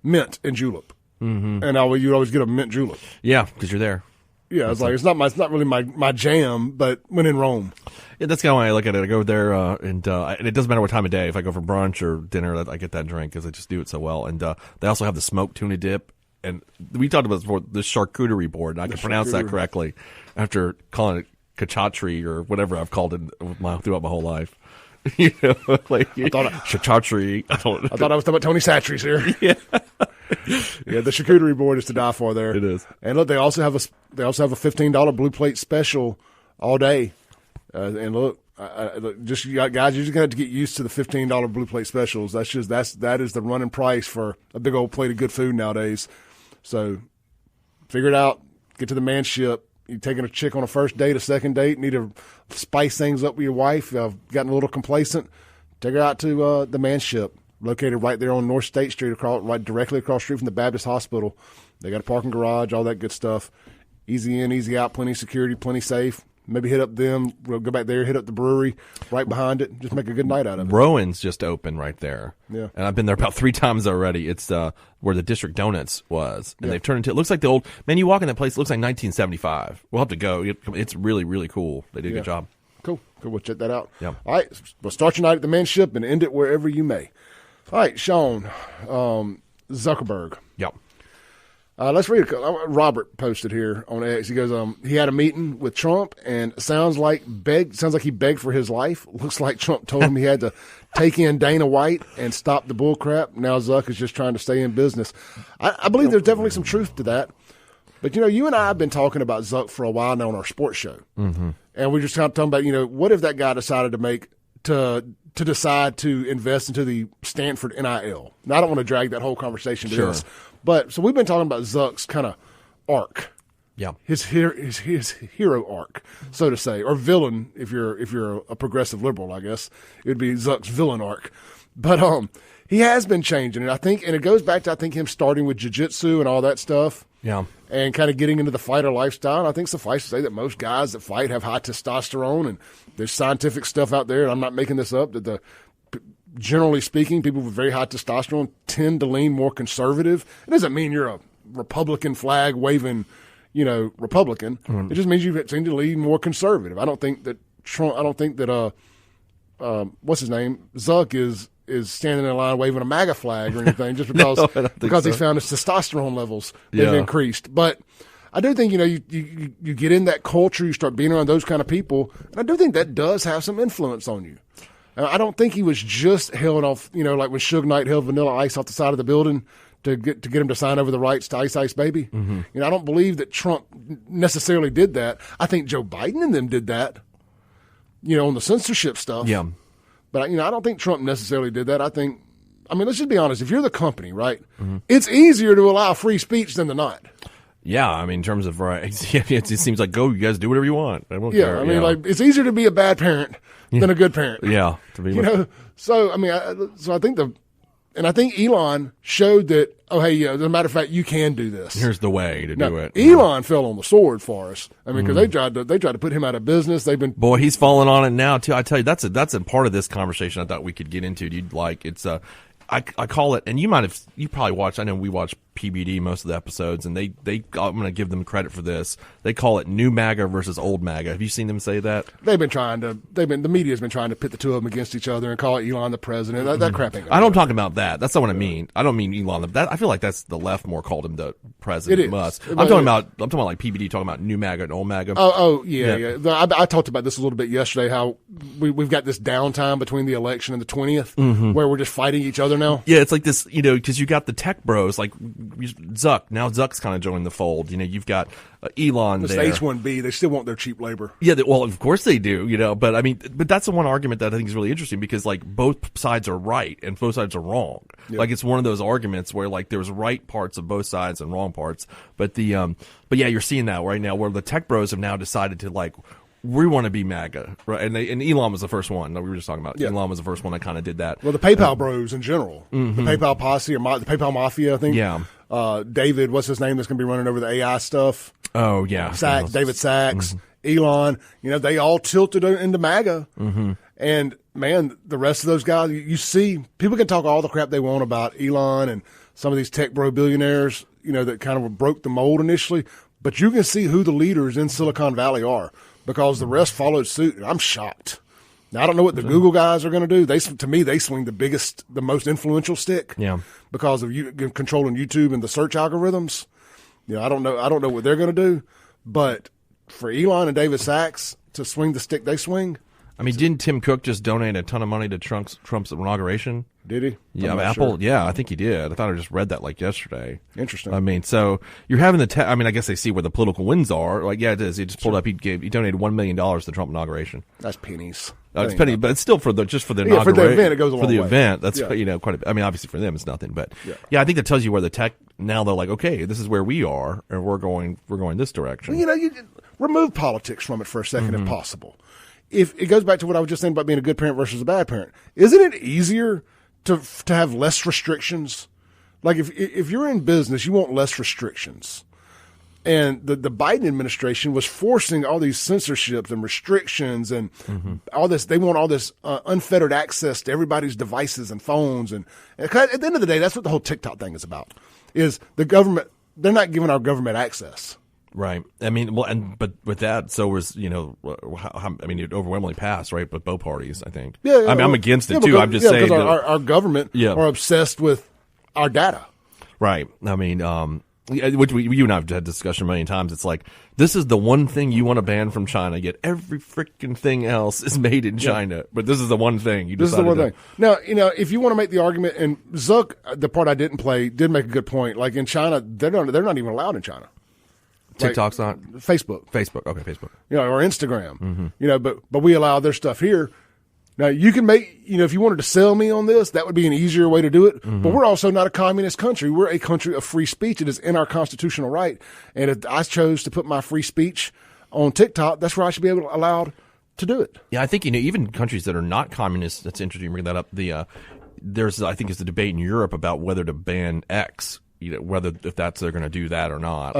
Mint and Julep, and you'd always get a mint julep. Yeah, because you're there. Yeah, it's like it's not really my jam, but when in Rome. Yeah, that's kind of why I look at it. I go there, and it doesn't matter what time of day. If I go for brunch or dinner, I get that drink because I just do it so well. And they also have the smoked tuna dip. And we talked about this before, the charcuterie board. And I can pronounce that correctly after calling it kachatri or whatever I've called it throughout my whole life. You know, like charcuterie. I thought I was talking about Tony Satchery's here. Yeah. Yeah, the charcuterie board is to die for there. It is. And look, they also have a $15 blue plate special all day. And look, guys, you're just gonna have to get used to the $15 blue plate specials. That is the running price for a big old plate of good food nowadays. So figure it out. Get to the Manship. You're taking a chick on a first date, a second date, need to spice things up with your wife. Gotten a little complacent. Take her out to the Manship, located right there on North State Street, right directly across the street from the Baptist Hospital. They got a parking garage, all that good stuff. Easy in, easy out, plenty of security, plenty safe. Maybe hit up them. We'll go back there, hit up the brewery right behind it. Just make a good night out of it. Rowan's just opened right there. Yeah. And I've been there about 3 times already. It's where the District Donuts was. And they've turned into, it looks like the old, man, you walk in that place, it looks like 1975. We'll have to go. It's really, really cool. They did a good job. Cool. We'll check that out. Yeah. All right. We'll start your night at the Manship and end it wherever you may. All right, Shaun, Zuckerberg. Yep. Let's read it. Robert posted here on X. He goes, he had a meeting with Trump, and sounds like he begged for his life. Looks like Trump told him he had to take in Dana White and stop the bull crap. Now Zuck is just trying to stay in business. I believe there's definitely some truth to that. But, you and I have been talking about Zuck for a while now on our sports show. Mm-hmm. And we're just kind of talking about, what if that guy decided to decide to invest into the Stanford NIL? Now, I don't want to drag that whole conversation to this. But so we've been talking about Zuck's kind of arc, his hero arc, so to say, or villain if you're a progressive liberal, I guess it would be Zuck's villain arc. But he has been changing, and I think, and it goes back to him starting with jiu-jitsu and all that stuff, and kind of getting into the fighter lifestyle. And I think suffice to say that most guys that fight have high testosterone, and there's scientific stuff out there, and I'm not making this up, that generally speaking, people with very high testosterone tend to lean more conservative. It doesn't mean you're a Republican flag waving, Republican. Mm-hmm. It just means you tend to lean more conservative. I don't think that what's his name, Zuck is standing in line waving a MAGA flag or anything just because he's found his testosterone levels have increased. But I do think, you get in that culture, you start being around those kind of people, and I do think that does have some influence on you. I don't think he was just held off, like when Suge Knight held Vanilla Ice off the side of the building to get him to sign over the rights to Ice Ice Baby. Mm-hmm. I don't believe that Trump necessarily did that. I think Joe Biden and them did that, on the censorship stuff. Yeah. But, I don't think Trump necessarily did that. Let's just be honest. If you're the company, right, it's easier to allow free speech than to not. Yeah, in terms of rights, it seems like, go, you guys do whatever you want. I won't care. It's easiser to be a bad parent than a good parent. Yeah. So, I think I think Elon showed that, as a matter of fact, you can do this. Here's the way to do it. Elon fell on the sword for us. Because they tried to put him out of business. Boy, he's falling on it now too. I tell you, that's a part of this conversation I thought we could get into. I call it, and you probably watched. I know we watch PBD most of the episodes, and I'm going to give them credit for this. They call it new MAGA versus old MAGA. Have you seen them say that? The media's been trying to pit the two of them against each other and call it Elon the president. That crap ain't gonna I don't work. talk about that. That's not what I mean. I don't mean Elon. I feel like that's the left more called him the president. It is. Musk. I'm talking about like PBD talking about new MAGA and old MAGA. Yeah. I talked about this a little bit yesterday. How we've got this downtime between the election and the 20th, where we're just fighting each other now. Yeah, it's like this, because you got the tech bros like Zuck. Now Zuck's kind of joined the fold. You've got Elon It's there. the H-1B. They still want their cheap labor. Yeah, well, of course they do, but I mean, but that's the one argument that I think is really interesting because like both sides are right and both sides are wrong. Yeah. Like it's one of those arguments where like there's right parts of both sides and wrong parts. But but yeah, you're seeing that right now where the tech bros have now decided to like, we want to be MAGA, right? And Elon was the first one. We were just talking about Elon was the first one that kind of did that. Well, the PayPal bros in general, the PayPal posse or the PayPal mafia, I think. Yeah. David, what's his name? That's going to be running over the AI stuff. Oh yeah, David Sachs, Elon. They all tilted into MAGA. And man, the rest of those guys, you see, people can talk all the crap they want about Elon and some of these tech bro billionaires, that kind of broke the mold initially. But you can see who the leaders in Silicon Valley are because the rest followed suit. And I'm shocked. Now, I don't know what the Google guys are going to do. To me, they swing the most influential stick. Yeah. Because of controlling YouTube and the search algorithms. I don't know what they're going to do. But for Elon and David Sachs to swing the stick they swing. I mean, didn't Tim Cook just donate a ton of money to Trump's inauguration? Did he? Yeah, Apple. Sure. Yeah, I think he did. I thought I just read that like yesterday. Interesting. I mean, so you're having I mean, I guess they see where the political wins are. Like, yeah, it is. He just pulled up. He donated $1 million to the Trump inauguration. That's pennies. It's penny, but it's still for the inauguration. For the event, it goes a long way. For the event, that's quite. I mean, obviously for them, it's nothing. But I think that tells you where the tech now. They're like, okay, this is where we are, and we're going this direction. Well, you remove politics from it for a second, if possible. If it goes back to what I was just saying about being a good parent versus a bad parent, isn't it easier to have less restrictions? Like if you're in business, you want less restrictions. And the Biden administration was forcing all these censorships and restrictions and all this. They want all this unfettered access to everybody's devices and phones. And at the end of the day, that's what the whole TikTok thing is about. Is the government? They're not giving our government access. Right. I mean, but with that, so was it overwhelmingly passed, right? But both parties, I think. Yeah. I mean, I'm against it too. I'm just saying because our government are obsessed with our data. Right. I mean, which you and I have had discussion a million times. It's like this is the one thing you want to ban from China. Yet every freaking thing else is made in China, but this is the one thing you decided. This is the one thing. Now, if you want to make the argument, and Zuck, the part I didn't play, did make a good point. Like in China, they're not even allowed in China. TikTok's not Facebook. Okay, Facebook. Or Instagram. But we allow their stuff here. Now you can make, if you wanted to sell me on this, that would be an easier way to do it. But we're also not a communist country. We're a country of free speech. It is in our constitutional right. And if I chose to put my free speech on TikTok, that's where I should be allowed to do it. Yeah, I think even countries that are not communist. That's interesting. You bring that up. There's a debate in Europe about whether to ban X. Whether if they're going to do that or not.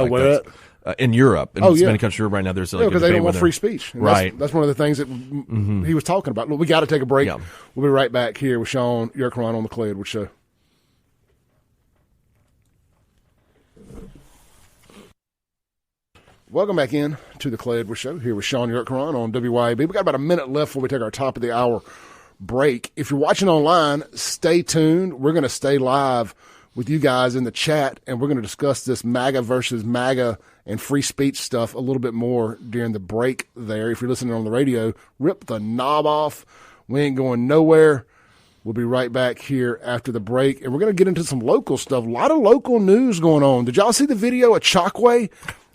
In Europe, in many countries of Europe right now, there's because they don't want free speech. And right. That's one of the things that he was talking about. Look, we got to take a break. Yeah. We'll be right back here with Shaun Yurtkuran on the Clay Edwards Show. Welcome back in to the Clay Edwards Show here with Shaun Yurtkuran on WYAB. We got about a minute left before we take our top of the hour break. If you're watching online, stay tuned. We're going to stay live with you guys in the chat, and we're going to discuss this MAGA versus MAGA and free speech stuff a little bit more during the break there. If you're listening on the radio, rip the knob off. We ain't going nowhere. We'll be right back here after the break, and we're going to get into some local stuff. A lot of local news going on. Did y'all see the video of Chockway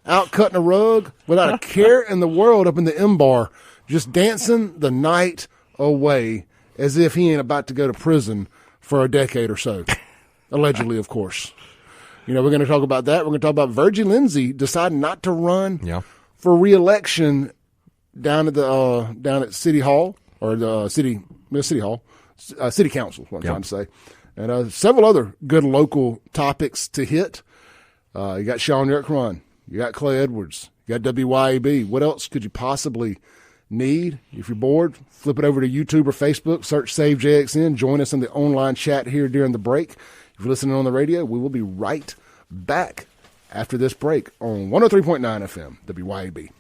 out cutting a rug without a care in the world up in the M-Bar, just dancing the night away as if he ain't about to go to prison for a decade or so? Allegedly, of course. We're going to talk about that. We're going to talk about Virgie Lindsay deciding not to run for re-election down at City Hall or the City Council. Is what I'm trying to say, and several other good local topics to hit. You got Shaun Yurtkuran, you got Clay Edwards, you got WYAB. What else could you possibly need. If you're bored, flip it over to YouTube or Facebook, search Save JXN. Join us in the online chat here during the break. If you're listening on the radio, we will be right back after this break on 103.9 FM, WYAB.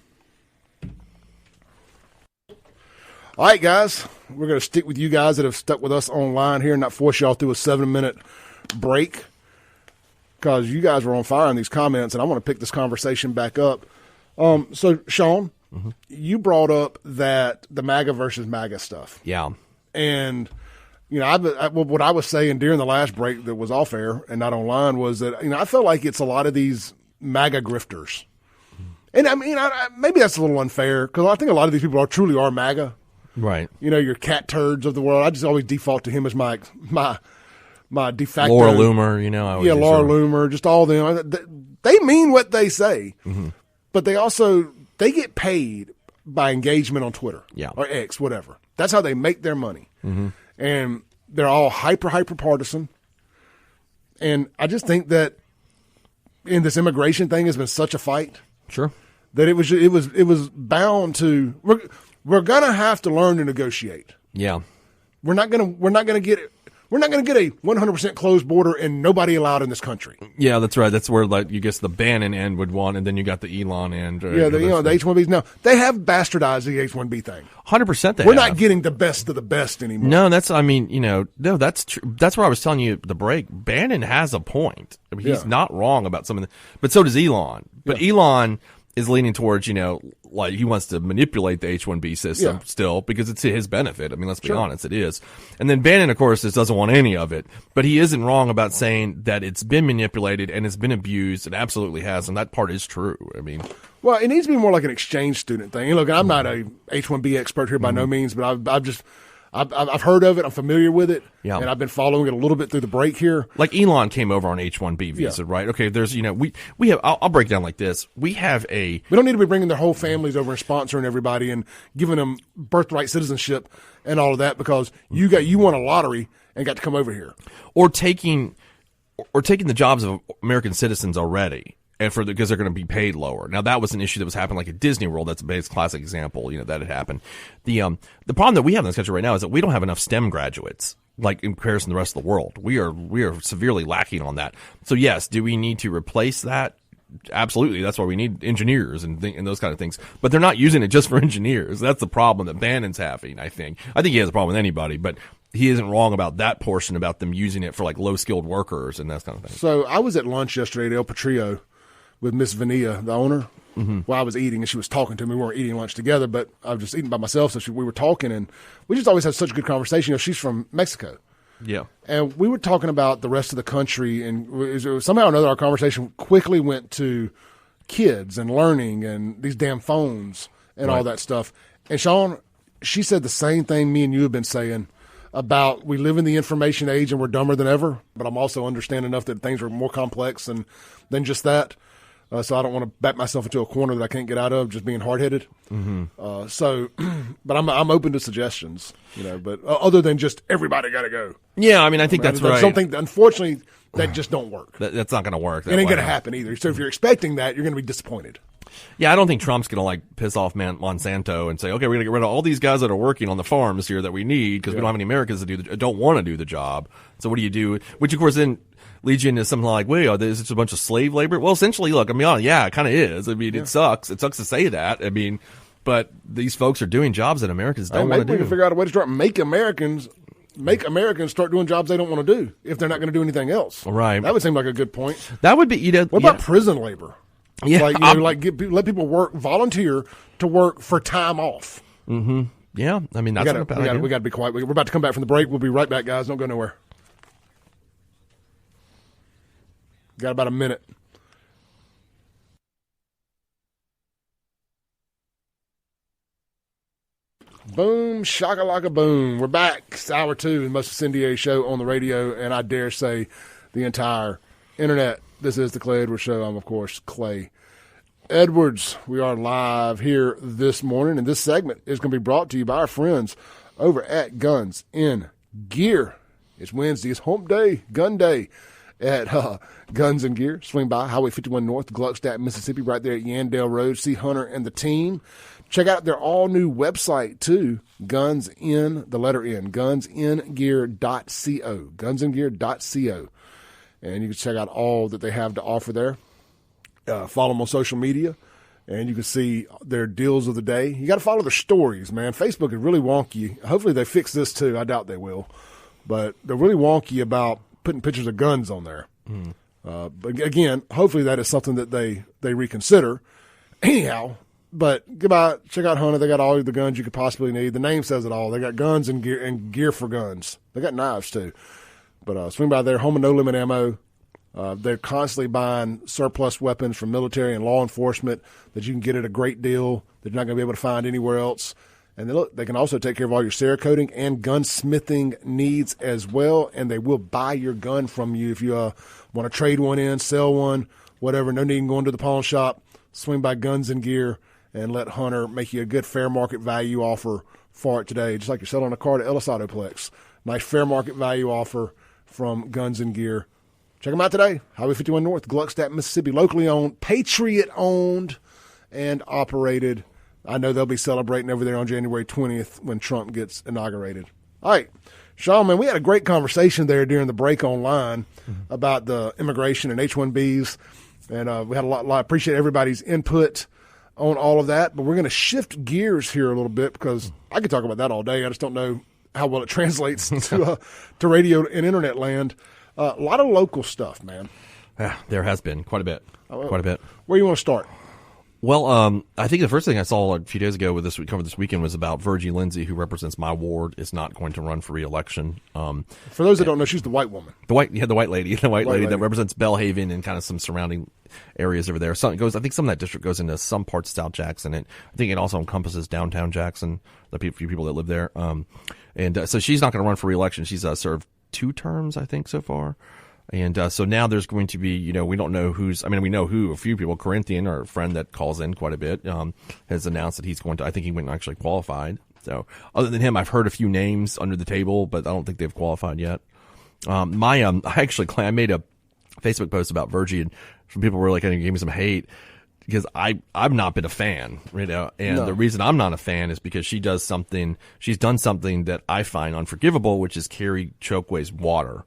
All right, guys, we're going to stick with you guys that have stuck with us online here and not force y'all through a 7-minute break because you guys were on fire in these comments, and I want to pick this conversation back up. So, Shaun, you brought up that the MAGA versus MAGA stuff. Yeah. And, you know, what I was saying during the last break that was off air and not online was that, you know, I feel like it's a lot of these MAGA grifters. And, I mean, maybe that's a little unfair because I think a lot of these people truly are MAGA. Right. You know, your cat turds of the world. I just always default to him as my de facto. Laura Loomer, you know. Laura Loomer, just all them. They mean what they say, but they get paid by engagement on Twitter or X, whatever. That's how they make their money. And they're all hyper partisan. And I just think that in this immigration thing has been such a fight. Sure. That it was bound to. We're gonna have to learn to negotiate. Yeah. We're not gonna get a 100% closed border and nobody allowed in this country. Yeah, that's right. That's where you guess the Bannon end would want, and then you got the Elon end. The H-1Bs. No, they have bastardized the H-1B thing. 100%. We're not getting the best of the best anymore. No, that's true. That's where I was telling you the break. Bannon has a point. I mean, he's not wrong about some of the, but so does Elon. But Elon is leaning towards, like he wants to manipulate the H-1B system still because it's to his benefit. I mean, let's be honest, it is. And then Bannon, of course, just doesn't want any of it. But he isn't wrong about saying that it's been manipulated and it's been abused. It absolutely has, and that part is true. I mean, well, it needs to be more like an exchange student thing. And look, I'm not a H-1B expert here by no means, but I've heard of it. I'm familiar with it, and I've been following it a little bit through the break here. Like Elon came over on H-1B visa, right? Okay, there's we have. I'll break it down like this. We don't need to be bringing their whole families over and sponsoring everybody and giving them birthright citizenship and all of that because you won a lottery and got to come over here, or taking the jobs of American citizens already. And because they're going to be paid lower. Now that was an issue that was happening like at Disney World. That's a base classic example, that had happened. The problem that we have in this country right now is that we don't have enough STEM graduates, like in comparison to the rest of the world. We are severely lacking on that. So yes, do we need to replace that? Absolutely. That's why we need engineers and those kind of things. But they're not using it just for engineers. That's the problem that Bannon's having, I think. I think he has a problem with anybody, but he isn't wrong about that portion about them using it for like low-skilled workers and that kind of thing. So I was at lunch yesterday at El Patrio with Miss Vania, the owner, while I was eating, and she was talking to me. We weren't eating lunch together, but I was just eating by myself, so we were talking, and we just always had such a good conversation. She's from Mexico. Yeah. And we were talking about the rest of the country, and somehow or another our conversation quickly went to kids and learning and these damn phones and all that stuff. And Shaun, she said the same thing me and you have been saying about we live in the information age and we're dumber than ever, but I'm also understand enough that things are more complex than just that. So I don't want to back myself into a corner that I can't get out of, just being hard-headed. But I'm open to suggestions, but other than just everybody got to go. Yeah, I mean, I think that's right. I don't think, unfortunately, that just don't work. That's not going to work. It ain't going to happen either. So if you're expecting that, you're going to be disappointed. Yeah, I don't think Trump's going to piss off Monsanto and say, okay, we're going to get rid of all these guys that are working on the farms here that we need because we don't have any Americans that don't want to do the job. So what do you do? Which, of course, then leads you into something like, wait, is it a bunch of slave labor? Well, essentially, look, I mean, yeah, it kind of is. I mean, it sucks. It sucks to say that. I mean, but these folks are doing jobs that Americans don't want to do. Maybe we can figure out a way to start make Americans start doing jobs they don't want to do if they're not going to do anything else. Right. That would seem like a good point. That would be. What about prison labor? Yeah, let people volunteer to work for time off. Mm-hmm. Yeah, I mean that's not a bad idea. We got to be quiet. We're about to come back from the break. We'll be right back, guys. Don't go nowhere. Got about a minute. Boom, shakalaka boom. We're back. It's hour 2 of the most incendiary show on the radio, and I dare say the entire internet. This is the Clay Edwards Show. I'm, of course, Clay Edwards. We are live here this morning, and this segment is going to be brought to you by our friends over at Guns in Gear. It's Wednesday. It's hump day, gun day at Guns and Gear. Swing by Highway 51 North, Gluckstadt, Mississippi, right there at Yandell Road. See Hunter and the team. Check out their all-new website, too, Guns in, the letter N, gunsingear.co, gunsingear.co. And you can check out all that they have to offer there. Follow them on social media, and you can see their deals of the day. You got to follow their stories, man. Facebook is really wonky. Hopefully they fix this, too. I doubt they will. But they're really wonky about putting pictures of guns on there. But again, hopefully that is something that they reconsider. Anyhow, but check out Hunter. They got all the guns you could possibly need. The name says it all. They got guns and gear for guns. They got knives too. But swing by there. Home and No Limit Ammo. They're constantly buying surplus weapons from military and law enforcement that you can get at a great deal that you're not going to be able to find anywhere else. And they can also take care of all your Cerakoting and gunsmithing needs as well. And they will buy your gun from you if you want to trade one in, sell one, whatever. No need in going to the pawn shop. Swing by Guns and Gear and let Hunter make you a good fair market value offer for it today. Just like you're selling a car to Ellis Autoplex. Nice fair market value offer from Guns and Gear. Check them out today. Highway 51 North, Gluckstadt, Mississippi. Locally owned, Patriot-owned, and operated. I know they'll be celebrating over there on January 20th when Trump gets inaugurated. All right. Shaun, man, we had a great conversation there during the break online about the immigration and H-1Bs. And we had a lot. I appreciate everybody's input on all of that. But we're going to shift gears here a little bit because I could talk about that all day. I just don't know how well it translates to radio and internet land. A lot of local stuff, man. Yeah, there has been quite a bit. Quite a bit. Where do you want to start? Well, I think the first thing I saw a few days ago with covered this weekend was about Virgie Lindsay, who represents my ward, is not going to run for re-election. For those that don't know, she's the white woman. The white lady that represents Belhaven and kind of some surrounding areas over there. I think some of that district goes into some parts of South Jackson, and I think it also encompasses downtown Jackson, the few people that live there. So she's not going to run for re-election. She's served 2 terms, I think, so far. And so now there's going to be, we don't know we know who, a few people. Corinthian, our friend that calls in quite a bit, has announced that he's going to, I think he went actually qualified. So other than him, I've heard a few names under the table, but I don't think they've qualified yet. I made a Facebook post about Virgie, and some people were like, gave me some hate because I've not been a fan, and the reason I'm not a fan is because she's done something that I find unforgivable, which is carry Chokwe's water.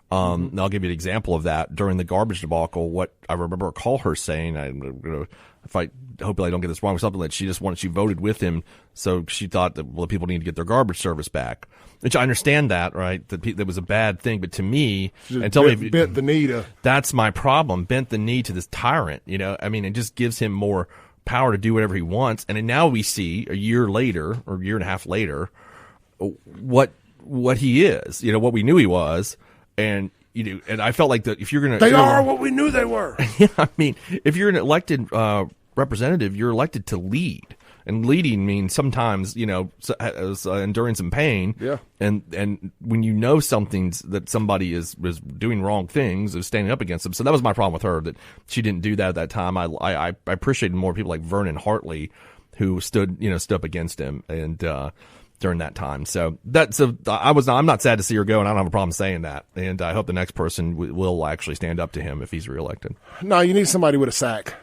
And I'll give you an example of that. During the garbage debacle, what I remember call her saying, hopefully I don't get this wrong, something that she voted with him, so she thought that people need to get their garbage service back. Which I understand that, right? That was a bad thing, but to me, bent the knee to. That's my problem. Bent the knee to this tyrant. It just gives him more power to do whatever he wants. And now we see a year later or a year and a half later what he is. What we knew he was. And and I felt like that if you're going to, they are what we knew they were. Yeah, if you're an elected representative, you're elected to lead, and leading means sometimes enduring some pain. Yeah. And when something's that somebody is doing wrong things, is standing up against them. So that was my problem with her, that she didn't do that at that time. I appreciated more people like Vernon Hartley who stood up against him and. During that time. I'm not sad to see her go, and I don't have a problem saying that. And I hope the next person will actually stand up to him if he's reelected. No, you need somebody with a sack.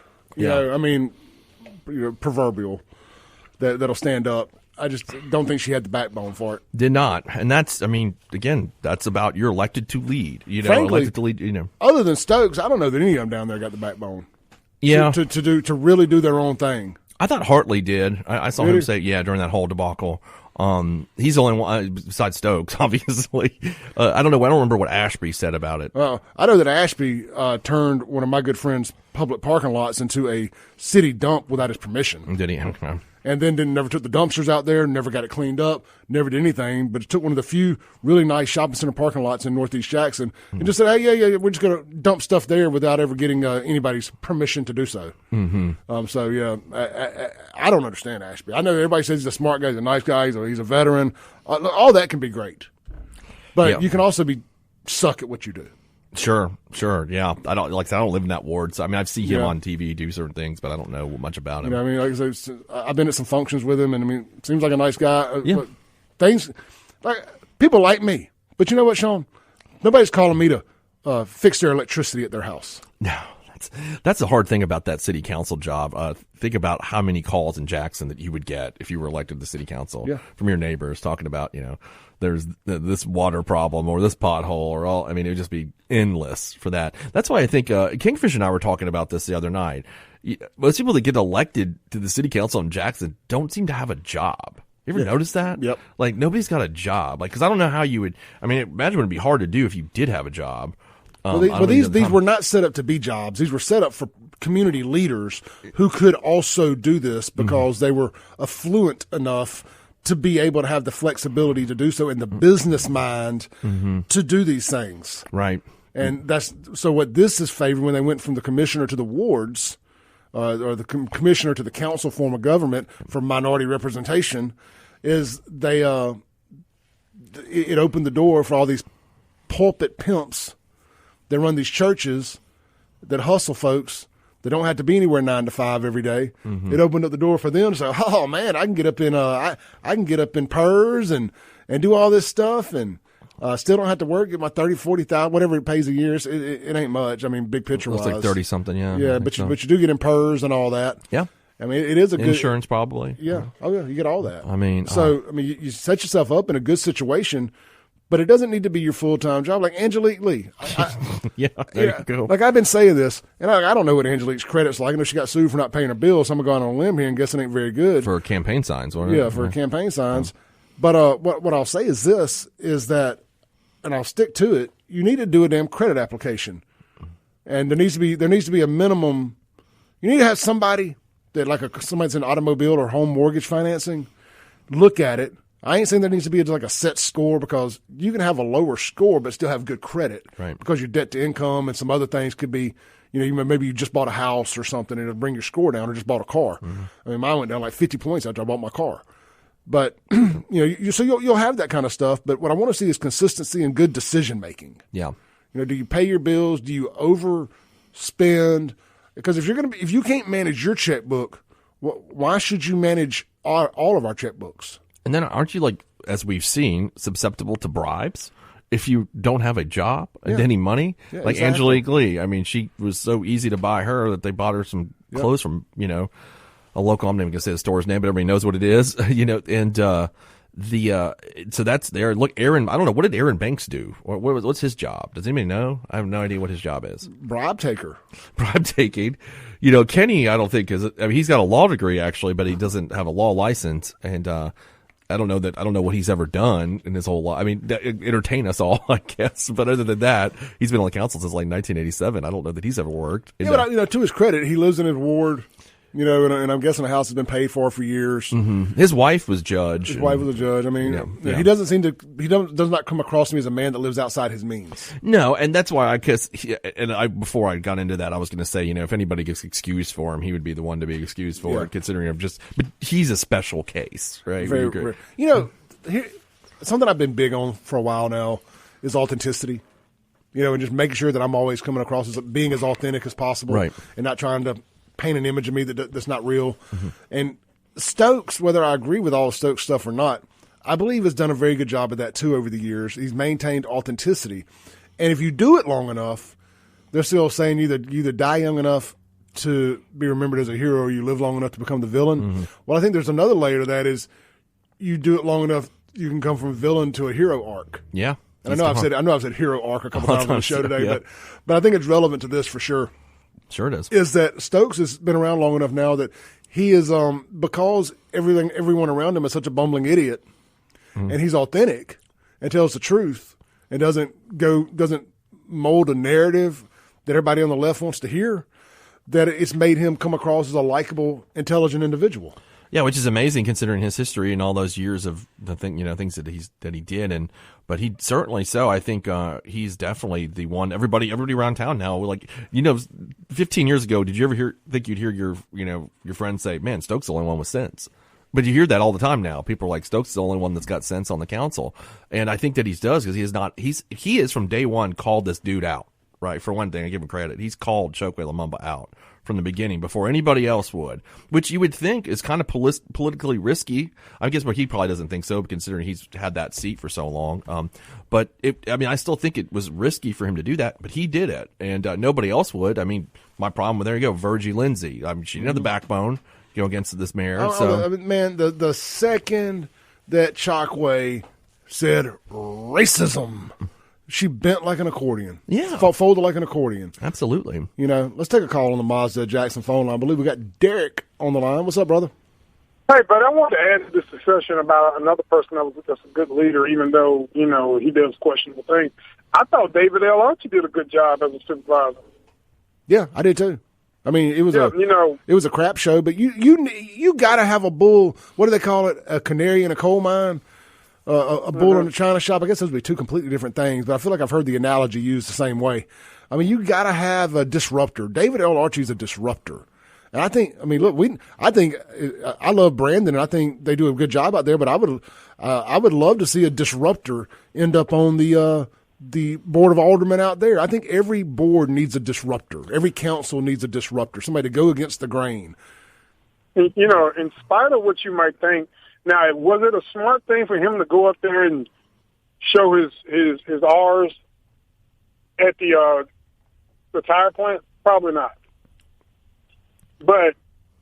Proverbial that'll stand up. I just don't think she had the backbone for it. Did not. And that's about you're elected to lead. Frankly, elected to lead, Other than Stokes, I don't know that any of them down there got the backbone. Yeah. To really do their own thing. I thought Hartley did. I saw him say, during that whole debacle. He's the only one besides Stokes, obviously. I don't know. I don't remember what Ashby said about it. I know that Ashby turned one of my good friends' public parking lots into a city dump without his permission. Did he? And then never took the dumpsters out there, never got it cleaned up, never did anything. But it took one of the few really nice shopping center parking lots in Northeast Jackson and just said, hey, yeah, we're just going to dump stuff there without ever getting anybody's permission to do so. Mm-hmm. I don't understand Ashby. I know everybody says he's a smart guy, he's a nice guy, he's a veteran. All that can be great. But you can also suck at what you do. Sure, yeah. I don't live in that ward, so I've seen him on TV do certain things, but I don't know much about him. Like I said, I've been at some functions with him, and seems like a nice guy. Yeah. But people like me, but you know what, Shaun? Nobody's calling me to fix their electricity at their house. No, That's the hard thing about that city council job. Think about how many calls in Jackson that you would get if you were elected to the city council from your neighbors talking about, there's this water problem or this pothole or all. I mean, it would just be endless for that. That's why I think Kingfish and I were talking about this the other night. Most people that get elected to the city council in Jackson don't seem to have a job. You ever notice that? Yep. Like, nobody's got a job. Like, because I don't know how you would. I mean, imagine it would be hard to do if you did have a job. These were not set up to be jobs. These were set up for community leaders who could also do this because they were affluent enough to be able to have the flexibility to do so in the business mind to do these things. Right. And so what this is favoring when they went from the commissioner to the wards, or the commissioner to the council form of government for minority representation, is it opened the door for all these pulpit pimps that run these churches that hustle folks that don't have to be anywhere 9 to 5 every day. It opened up the door for them to say, "Oh man, I can get up in I can get up in PERS and do all this stuff and still don't have to work, get my 30, 40,000, whatever it pays a year. It ain't much. I mean, big picture wise, it's like 30 something. Yeah. Yeah, but you do get in PERS and all that. Yeah. I mean, it is a good insurance probably. Yeah. Oh yeah, you get all that. I mean, you set yourself up in a good situation. But it doesn't need to be your full-time job. Like Angelique Lee. There you go. Like I've been saying this, and I don't know what Angelique's credit's like. I know she got sued for not paying her bills, so I'm going on a limb here and guessing it ain't very good. For campaign signs, wasn't it? Yeah, for campaign signs. But what I'll say is this, is that, and I'll stick to it, you need to do a damn credit application. And there needs to be a minimum. You need to have somebody that, like somebody's in automobile or home mortgage financing, look at it. I ain't saying there needs to be like a set score, because you can have a lower score but still have good credit. Right. Because your debt to income and some other things could be, maybe you just bought a house or something and it'll bring your score down, or just bought a car. I mean, mine went down like 50 points after I bought my car. But, so you'll have that kind of stuff. But what I want to see is consistency and good decision making. Yeah. Do you pay your bills? Do you overspend? Because if you can't manage your checkbook, why should you manage all of our checkbooks? And then aren't you, like, as we've seen, susceptible to bribes if you don't have a job and any money? Yeah, like exactly. Angelique Lee. I mean, she was so easy to buy her that they bought her some clothes from, a local, I'm not even going to say the store's name, but everybody knows what it is, and so that's there. Look, Aaron, I don't know, what did Aaron Banks do? What's his job? Does anybody know? I have no idea what his job is. Bribe taker. Bribe taking. Kenny, I don't think he's got a law degree actually, but he doesn't have a law license, and I don't know what he's ever done in his whole life. I mean, entertain us all, I guess. But other than that, he's been on the council since like 1987. I don't know that he's ever worked. But to his credit, he lives in his ward. And I'm guessing the house has been paid for years. Mm-hmm. His wife was judge. His wife was a judge. I mean, he doesn't seem to. Does not come across to me as a man that lives outside his means. No, and that's why before I got into that, I was going to say, if anybody gets excused for him, he would be the one to be excused for it, considering but he's a special case, right? Very, something I've been big on for a while now is authenticity. And just making sure that I'm always coming across as being as authentic as possible, right, and not trying to paint an image of me that's not real. And Stokes, whether I agree with all of Stokes' stuff or not, I believe has done a very good job of that too over the years. He's maintained authenticity. And if you do it long enough, they're still saying you either die young enough to be remembered as a hero or you live long enough to become the villain. Well, I think there's another layer to that is you do it long enough, you can come from villain to a hero arc. Yeah. And I know I've said hero arc a couple times on the show today, but I think it's relevant to this for sure. Sure it is. Is that Stokes has been around long enough now that he is, because everyone around him is such a bumbling idiot, and he's authentic and tells the truth and doesn't mold a narrative that everybody on the left wants to hear, that it's made him come across as a likable, intelligent individual. Yeah, which is amazing considering his history and all those years of the things that he did, but he certainly so. I think he's definitely the one. Everybody around town now, 15 years ago, did you ever think you'd hear your friends say, "Man, Stokes is the only one with sense"? But you hear that all the time now. People are like, Stokes is the only one that's got sense on the council, and I think that he does because he is from day one called this dude out. right? For one thing, I give him credit. He's called Chokwe Lumumba out from the beginning before anybody else would, which you would think is kind of politically risky. I guess, but he probably doesn't think so, considering he's had that seat for so long. But I still think it was risky for him to do that, but he did it, and nobody else would. I mean, my problem with, there you go, Virgie Lindsay. I mean, she didn't have the backbone, against this mayor. So, man, the second that Chokwe said racism, she bent like an accordion. Yeah. Folded like an accordion. Absolutely. Let's take a call on the Mazda Jackson phone line. I believe we got Derek on the line. What's up, brother? Hey, but I wanted to add to this discussion about another person that's a good leader, even though, he does questionable things. I thought David L. Archie did a good job as a supervisor. Yeah, I did too. I mean, it was a crap show, but you got to have a bull. What do they call it? A canary in a coal mine, a bull in a china shop. I guess those would be two completely different things, but I feel like I've heard the analogy used the same way. I mean, you got to have a disruptor. David L. Archie's a disruptor, and I think I love Brandon, and I think they do a good job out there. But I would love to see a disruptor end up on the board of aldermen out there. I think every board needs a disruptor. Every council needs a disruptor, somebody to go against the grain. In spite of what you might think, now, was it a smart thing for him to go up there and show his R's at the tire plant? Probably not. But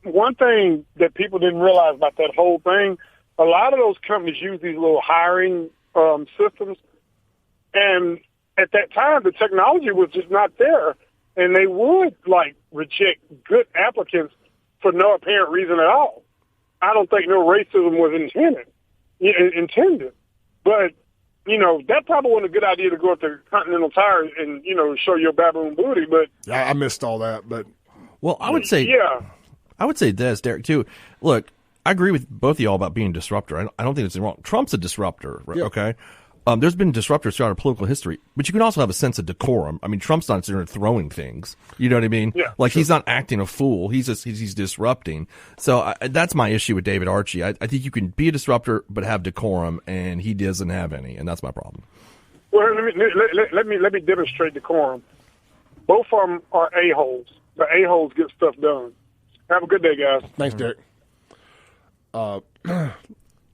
one thing that people didn't realize about that whole thing, a lot of those companies use these little hiring systems. And at that time, the technology was just not there, and they would reject good applicants for no apparent reason at all. I don't think no racism was intended, but that probably wasn't a good idea to go up to Continental Tire and show your baboon booty. But yeah, I missed all that. But I would say this, Derek, too. Look, I agree with both of y'all about being a disruptor. I don't think it's wrong. Trump's a disruptor, yeah. Okay. There's been disruptors throughout our political history, but you can also have a sense of decorum. I mean, Trump's not sitting there throwing things. You know what I mean? Yeah, sure. He's not acting a fool. He's disrupting. So that's my issue with David Archie. I think you can be a disruptor but have decorum, and he doesn't have any, and that's my problem. Well, let me demonstrate decorum. Both of them are a-holes. The a-holes get stuff done. Have a good day, guys. Thanks, Derek.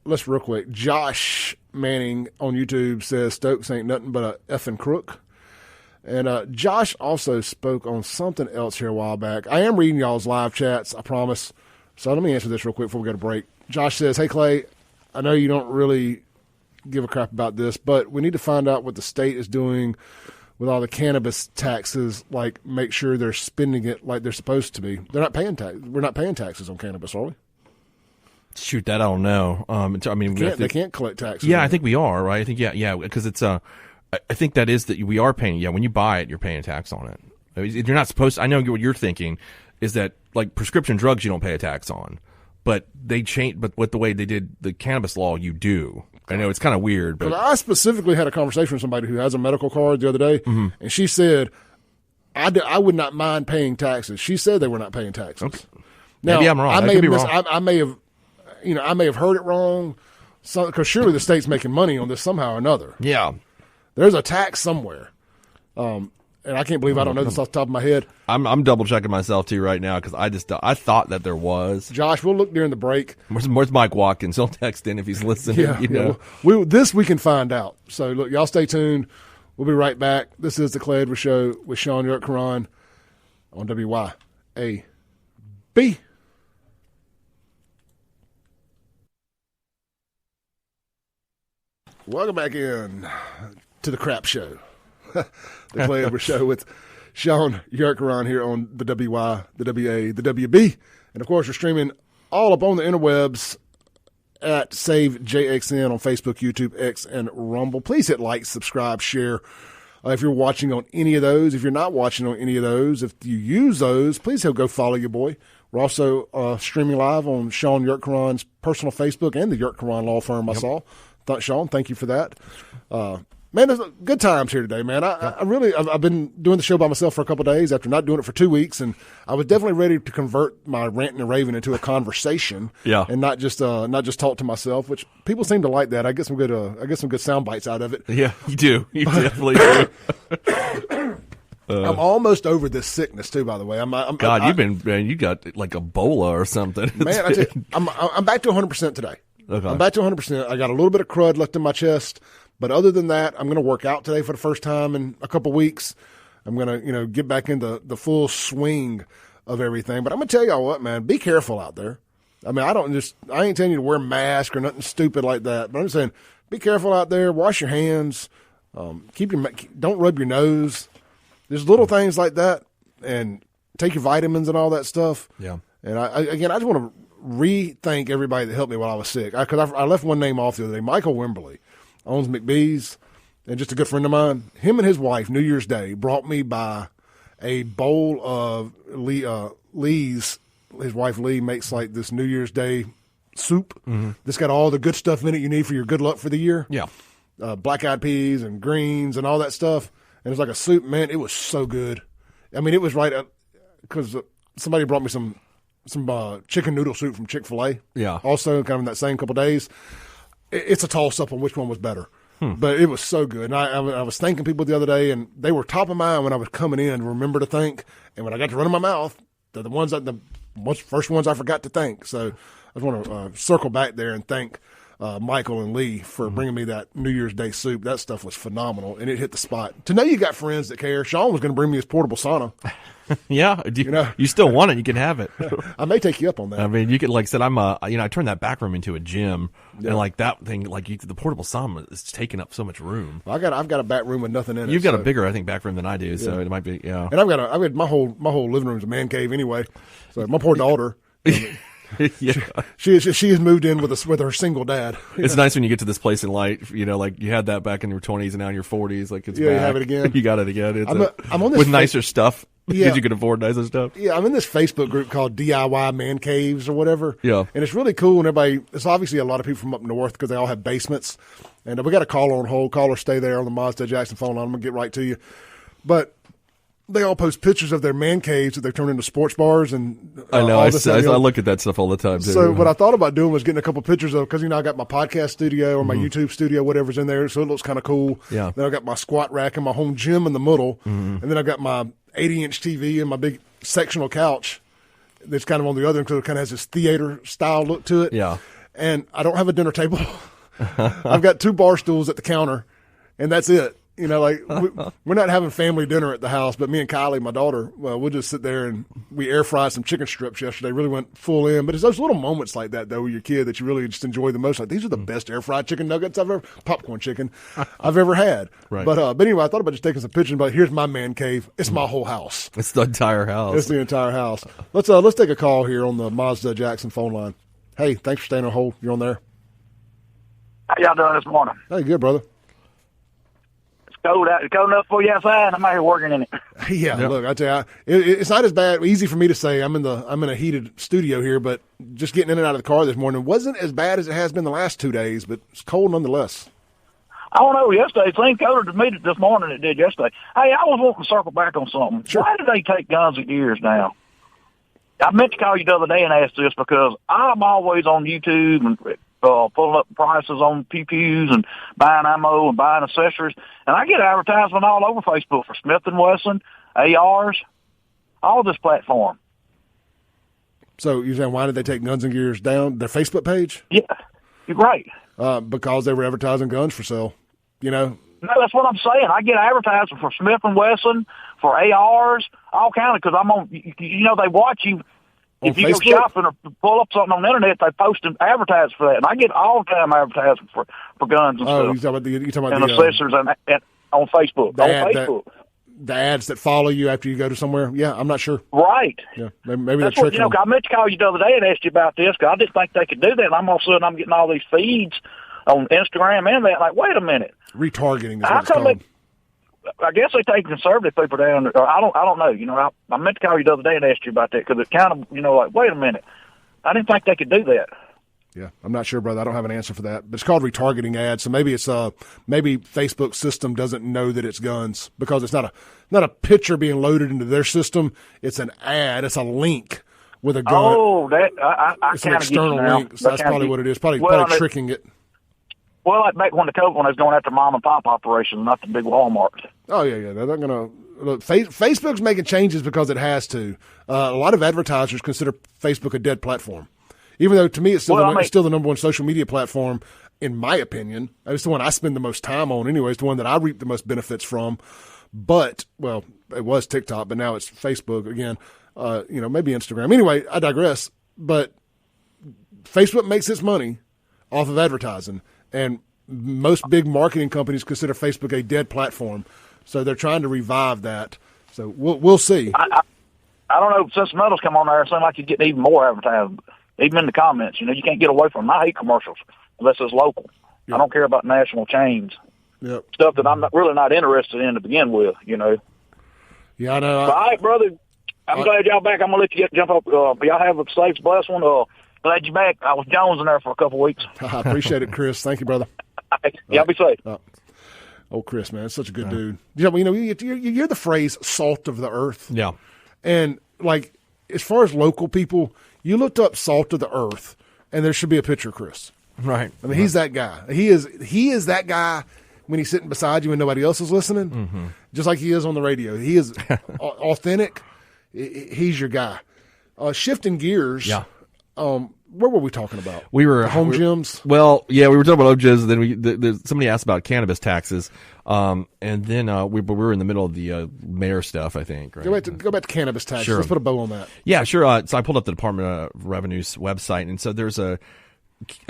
Let's real quick. Josh Manning on YouTube says Stokes ain't nothing but a effing crook. And Josh also spoke on something else here a while back. I am reading y'all's live chats, I promise. So let me answer this real quick before we go to break. Josh says, hey, Clay, I know you don't really give a crap about this, but we need to find out what the state is doing with all the cannabis taxes, make sure they're spending it like they're supposed to be. They're not paying tax. We're not paying taxes on cannabis, are we? Shoot, that I don't know. They can't collect taxes. Yeah, I think we are, right? I think yeah, because it's I think that is that we are paying. Yeah, when you buy it, you're paying a tax on it. I mean, you're not supposed to, I know what you're thinking is that prescription drugs you don't pay a tax on, but they change. But with the way they did the cannabis law, you do. I know it's kind of weird, but I specifically had a conversation with somebody who has a medical card the other day, and she said, I would not mind paying taxes. She said they were not paying taxes. Okay. Now, maybe I'm wrong. I may have. I may have heard it wrong, because surely the state's making money on this somehow or another. Yeah. There's a tax somewhere. And I can't believe I don't know this off the top of my head. I'm double checking myself too right now because I thought that there was. Josh, we'll look during the break. Where's Mike Watkins? He'll text in if he's listening. Yeah, this we can find out. So look, y'all stay tuned. We'll be right back. This is the Clay Edwards Show with Shaun Yurtkuran on WYAB. Welcome back in to the crap show. The Clay Edwards Show with Shaun Yurtkuran here on the WY, the WA, the WB. And, of course, we're streaming all up on the interwebs at Save JXN on Facebook, YouTube, X, and Rumble. Please hit like, subscribe, share. If you're watching on any of those, if you're not watching on any of those, if you use those, please go follow your boy. We're also streaming live on Shaun Yurtkuran's personal Facebook and the Yurtkuran Law Firm I saw. Shaun, thank you for that. Man, there's good times here today, man. I've been doing the show by myself for a couple of days after not doing it for 2 weeks, and I was definitely ready to convert my ranting and raving into a conversation, and not just talk to myself, which people seem to like that. I get some good sound bites out of it. Yeah, you do. You definitely do. I'm almost over this sickness too. By the way, you got like Ebola or something. Man, I tell you, I'm back to 100% today. Okay. I'm back to 100%. I got a little bit of crud left in my chest, but other than that, I'm going to work out today for the first time in a couple weeks. I'm going to, get back into the full swing of everything. But I'm going to tell y'all what, man, be careful out there. I mean, I ain't telling you to wear a mask or nothing stupid like that, but I'm just saying, be careful out there. Wash your hands. Don't rub your nose. There's little things like that, and take your vitamins and all that stuff. Yeah. And I just want to re-thank everybody that helped me while I was sick. Because I left one name off the other day. Michael Wimberly owns McBee's, and just a good friend of mine. Him and his wife, New Year's Day, brought me by a bowl of Lee's. His wife Lee makes like this New Year's Day soup that's got all the good stuff in it you need for your good luck for the year. Yeah. Black-eyed peas and greens and all that stuff. And it's like a soup. Man, it was so good. I mean, it was right up because somebody brought me some chicken noodle soup from Chick-fil-A. Yeah. Also, kind of in that same couple of days. It's a toss-up on which one was better. But it was so good. And I was thanking people the other day, and they were top of mind when I was coming in to remember to thank. And when I got to run in my mouth, they're the first ones I forgot to thank. So I just want to circle back there and thank Michael and Lee for bringing me that New Year's Day soup. That stuff was phenomenal, and it hit the spot. To know you got friends that care, Shaun was going to bring me his portable sauna. Yeah, you still want it, you can have it. I may take you up on that. I mean, you could, like I said, I turned that back room into a gym, and like that thing, the portable sauna is taking up so much room. Well, I've got a back room with nothing in it. You've got a bigger, I think, back room than I do, so it might be, yeah. And I've got my whole living room is a man cave anyway. So my poor daughter. Yeah. She has moved in with her single dad. It's nice when you get to this place in life, like you had that back in your 20s and now in your 40s, like it's back. You have it again. You got it again. I'm on this with nicer stuff. Yeah. Because you can afford nicer stuff. Yeah, I'm in this Facebook group called DIY Man Caves or whatever. Yeah. And it's really cool, and it's obviously a lot of people from up north because they all have basements. And we got a caller on hold. Caller, stay there on the Mazda Jackson phone line. I'm going to get right to you. But they all post pictures of their man caves that they've turned into sports bars. And I know. I look at that stuff all the time, too. So what I thought about doing was getting a couple pictures of, because, I got my podcast studio or my YouTube studio, whatever's in there, so it looks kind of cool. Yeah. Then I got my squat rack and my home gym in the middle. And then I got my 80-inch TV and my big sectional couch that's kind of on the other end because it kind of has this theater-style look to it. Yeah. And I don't have a dinner table. I've got 2 bar stools at the counter, and that's it. We're not having family dinner at the house, but me and Kylie, my daughter, we'll just sit there and we air fried some chicken strips yesterday. Really went full in. But it's those little moments like that, though, with your kid that you really just enjoy the most. Like, these are the best air fried chicken nuggets popcorn chicken I've ever had. Right. But anyway, I thought about just taking some pictures. But here's my man cave. It's my whole house. It's the entire house. It's the entire house. Let's take a call here on the Mazda Jackson phone line. Hey, thanks for staying on hold. You're on there. How y'all doing this morning? Hey, good, brother. Cold out. It's cold enough for you outside. I'm out here working in it. Yeah, look, I tell you, it's not as bad. Easy for me to say. I'm in a heated studio here, but just getting in and out of the car this morning wasn't as bad as it has been the last 2 days, but it's cold nonetheless. I don't know. Yesterday, it seemed colder to me this morning than it did yesterday. Hey, I was wanting to circle back on something. Sure. Why do they take guns and gears now? I meant to call you the other day and ask this because I'm always on YouTube and pulling up prices on pew-pews and buying ammo and buying accessories. And I get advertisement all over Facebook for Smith & Wesson, ARs, all this platform. So you're saying why did they take guns and gears down their Facebook page? Yeah, you're right. Because they were advertising guns for sale, No, that's what I'm saying. I get advertising for Smith & Wesson, for ARs, all kind of, because I'm on, they watch you. If you Facebook? go shopping or pull up something on the internet, they post and advertise for that. And I get all the time advertising for guns and you're stuff. talking about and accessories and on Facebook. The ads that follow you after you go to somewhere. Yeah, I'm not sure. Right. Yeah, maybe That's they're what, tricking them. I meant to call you the other day and ask you about this because I didn't think they could do that. And I'm all of a sudden I'm getting all these feeds on Instagram and that. Like, wait a minute. Retargeting is what it's called. I guess they take conservative people down. Or I don't know. I meant to call you the other day and ask you about that because it kind of, like, wait a minute. I didn't think they could do that. Yeah, I'm not sure, brother. I don't have an answer for that. But it's called retargeting ads. So maybe it's maybe Facebook's system doesn't know that it's guns because it's not a picture being loaded into their system. It's an ad. It's a link with a gun. Oh, that I it's an external link. So that's probably what it is. Probably tricking it. Well, like back when the COVID, when they was going after mom and pop operations, not the big Walmarts. Oh, yeah. They're not going to look. Facebook's making changes because it has to. A lot of advertisers consider Facebook a dead platform, even though to me it's still it's still the number one social media platform. In my opinion, it's the one I spend the most time on. Anyway, it's the one that I reap the most benefits from. But well, it was TikTok, but now it's Facebook again. Maybe Instagram. Anyway, I digress. But Facebook makes its money off of advertising, and most big marketing companies consider Facebook a dead platform. So they're trying to revive that. So we'll see. I don't know. Since metals come on there, it seems like you're getting even more advertising, even in the comments. You can't get away from them. I hate commercials unless it's local. Yep. I don't care about national chains. Yep. Stuff that I'm really not interested in to begin with, Yeah, I know. All right, brother. I'm glad y'all back. I'm going to let you jump up. Y'all have a safe, blessed one. Glad you back. I was Jones in there for a couple of weeks. I appreciate it, Chris. Thank you, brother. Y'all be safe. Oh, Chris, man, such a good dude. You hear the phrase "salt of the earth." Yeah. And like, as far as local people, you looked up "salt of the earth," and there should be a picture of Chris. Right. I mean, he's that guy. He is that guy when he's sitting beside you and nobody else is listening, just like he is on the radio. He is authentic. He's your guy. Shifting gears. Yeah. What were we talking about? We were home gyms. Well, yeah, we were talking about home gyms. And then somebody asked about cannabis taxes, and then we were in the middle of the mayor stuff. I think. Right? Go back to cannabis taxes. Sure. Let's put a bow on that. Yeah, sure. So I pulled up the Department of Revenue's website, and so there's a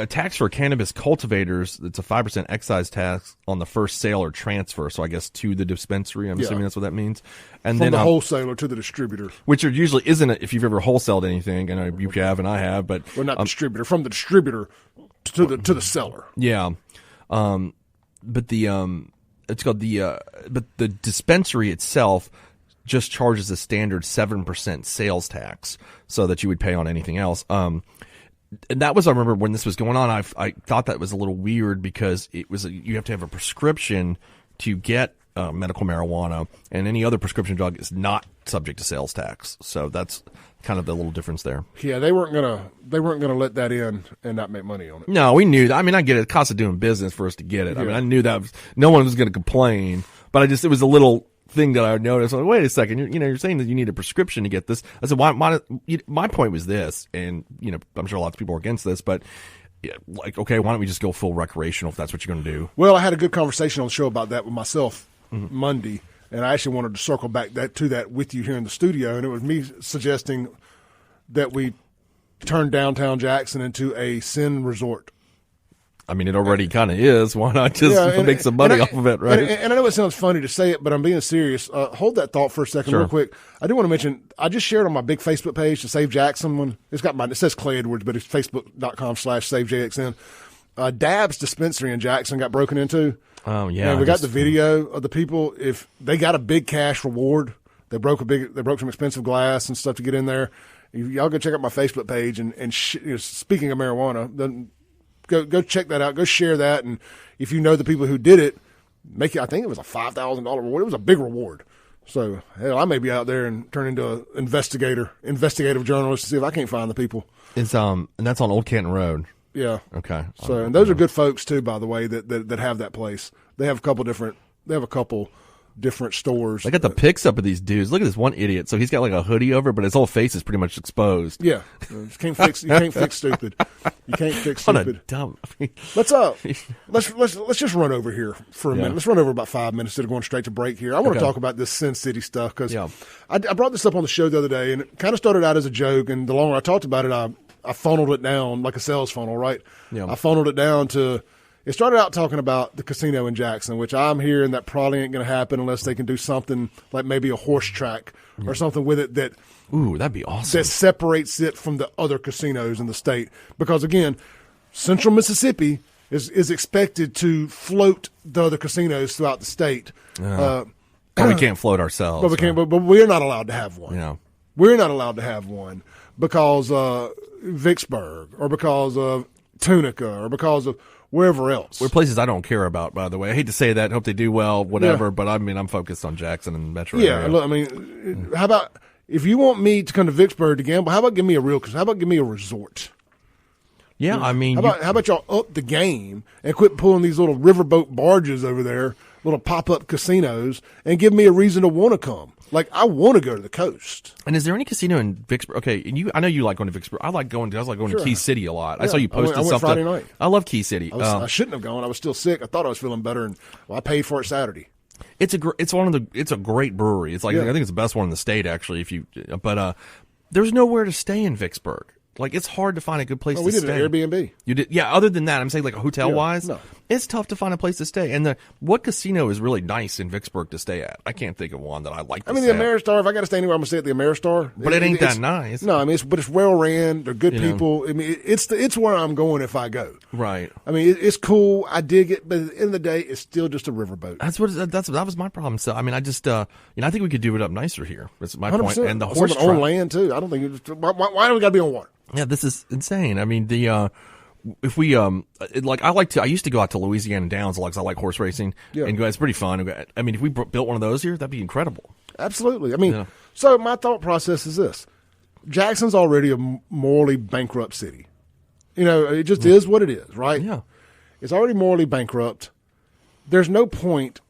tax for cannabis cultivators. It's a 5% excise tax on the first sale or transfer. So I guess to the dispensary. I'm assuming that's what that means. And from then the wholesaler to the distributor, which usually isn't if you've ever wholesaled anything, and you have, and I have, but not distributor, from the distributor to the seller. Yeah, but it's called but the dispensary itself just charges a standard 7% sales tax, so that you would pay on anything else. And that was, I remember when this was going on, I thought that was a little weird because it was you have to have a prescription to get medical marijuana, and any other prescription drug is not subject to sales tax. So that's kind of the little difference there. Yeah, they weren't gonna let that in and not make money on it. No, we knew that. I mean, I get it. It costs of doing business for us to get it. Yeah. I mean, I knew that no one was going to complain, but it was a little thing that I noticed. Like, wait a second, you're saying that you need a prescription to get this. I said, my point was this, and I'm sure lots of people are against this, but okay, why don't we just go full recreational if that's what you're going to do? Well, I had a good conversation on the show about that with myself Monday, and I actually wanted to circle back to that with you here in the studio, and it was me suggesting that we turn downtown Jackson into a sin resort. I mean, it already kind of is. Why not just make some money off of it, right? And I know it sounds funny to say it, but I'm being serious. Hold that thought for a second real quick. I do want to mention, I just shared on my big Facebook page, the Save Jackson one. It says Clay Edwards, but it's facebook.com/SaveJXN. Dab's dispensary in Jackson got broken into. Oh, yeah. And we got the video of the people. If they got a big cash reward, they broke some expensive glass and stuff to get in there. Y'all go check out my Facebook page. And speaking of marijuana, then go check that out. Go share that, and if you know the people who did it, make it. I think it was a $5,000 reward. It was a big reward. So hell, I may be out there and turn into an investigative journalist to see if I can't find the people. It's and that's on Old Canton Road. Yeah. Okay. So and those are good folks too, by the way, that have that place. They have a couple different stores. I got the pics up of these dudes. Look at this one idiot. So he's got like a hoodie over, but his whole face is pretty much exposed. Yeah, you can't fix stupid. You can't fix stupid. What a dumb. Let's just run over here for a minute. Let's run over about 5 minutes instead of going straight to break here. I want to talk about this Sin City stuff because I brought this up on the show the other day, and it kind of started out as a joke, and the longer I talked about it, I funneled it down like a sales funnel, right? Yeah. I funneled it down to. It started out talking about the casino in Jackson, which I'm hearing that probably ain't going to happen unless they can do something like maybe a horse track or something with it that. Ooh, that'd be awesome. That separates it from the other casinos in the state. Because, again, Central Mississippi is expected to float the other casinos throughout the state. But we can't float ourselves. But we can't. But we're not allowed to have one. Yeah. We're not allowed to have one because Vicksburg or because of Tunica or because of wherever else. We're places I don't care about, by the way. I hate to say that. Hope they do well, whatever. But I mean, I'm focused on Jackson and Metro. Yeah, look, I mean, how about if you want me to come to Vicksburg to gamble? How about give me a resort? Yeah, I mean, how about y'all up the game and quit pulling these little riverboat barges over there, little pop-up casinos, and give me a reason to want to come. Like, I want to go to the coast. And is there any casino in Vicksburg? Okay, and I know you like going to Vicksburg. I like going to Sure. Key City a lot. Yeah, I saw you posted I went something. Friday night. I love Key City. I shouldn't have gone. I was still sick. I thought I was feeling better, and I paid for it Saturday. It's a great brewery. It's like I think it's the best one in the state actually. But there's nowhere to stay in Vicksburg. Like, it's hard to find a good place to stay. We did an Airbnb. You did, yeah. Other than that, I'm saying like a hotel wise, no. It's tough to find a place to stay. And what casino is really nice in Vicksburg to stay at? I can't think of one that I like. I mean, the Ameristar. If I got to stay anywhere, I'm gonna stay at the Ameristar. But it ain't that nice. No, I mean, it's well ran. They're good people. I mean, it's where I'm going if I go. Right. I mean, it's cool. I dig it, but at the end of the day, it's still just a riverboat. That was my problem. So I mean, I just I think we could do it up nicer here. That's my 100%. point. And the horse track on land too. I don't think why do we got to be on water? Yeah, this is insane. I mean, if we I used to go out to Louisiana Downs a lot because I like horse racing. Yeah. And it's pretty fun. I mean, if we built one of those here, that'd be incredible. Absolutely. I mean, so my thought process is this: Jackson's already a morally bankrupt city. It just is what it is, right? Yeah. It's already morally bankrupt. There's no point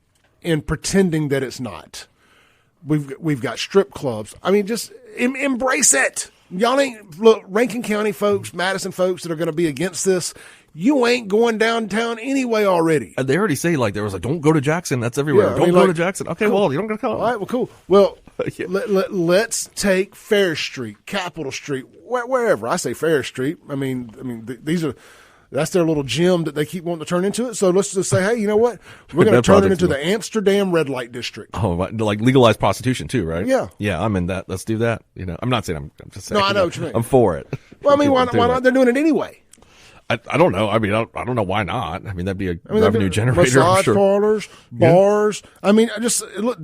in pretending that it's not. We've got strip clubs. I mean, just embrace it. Y'all ain't, look, Rankin County folks, Madison folks that are going to be against this, you ain't going downtown anyway already. They already say, don't go to Jackson. That's everywhere. Don't go to Jackson. Okay, cool. Well, you don't got to come. All right, well, cool. Well, Yeah. let's take Fair Street, Capitol Street, wherever. I say Fair Street. I mean, that's their little gym that they keep wanting to turn into it. So let's just say, hey, you know what? We're going to turn it into the Amsterdam red light district. Oh, like legalized prostitution too, right? Yeah. Yeah, I'm in that. Let's do that. I'm not saying I'm just saying. No, I know what you mean. I'm for it. Well, I mean, why not? They're doing it anyway. I don't know. I mean, I don't know why not. I mean, that'd be a revenue generator. Massage I'm sure. parlors, bars. Yeah. I mean, look.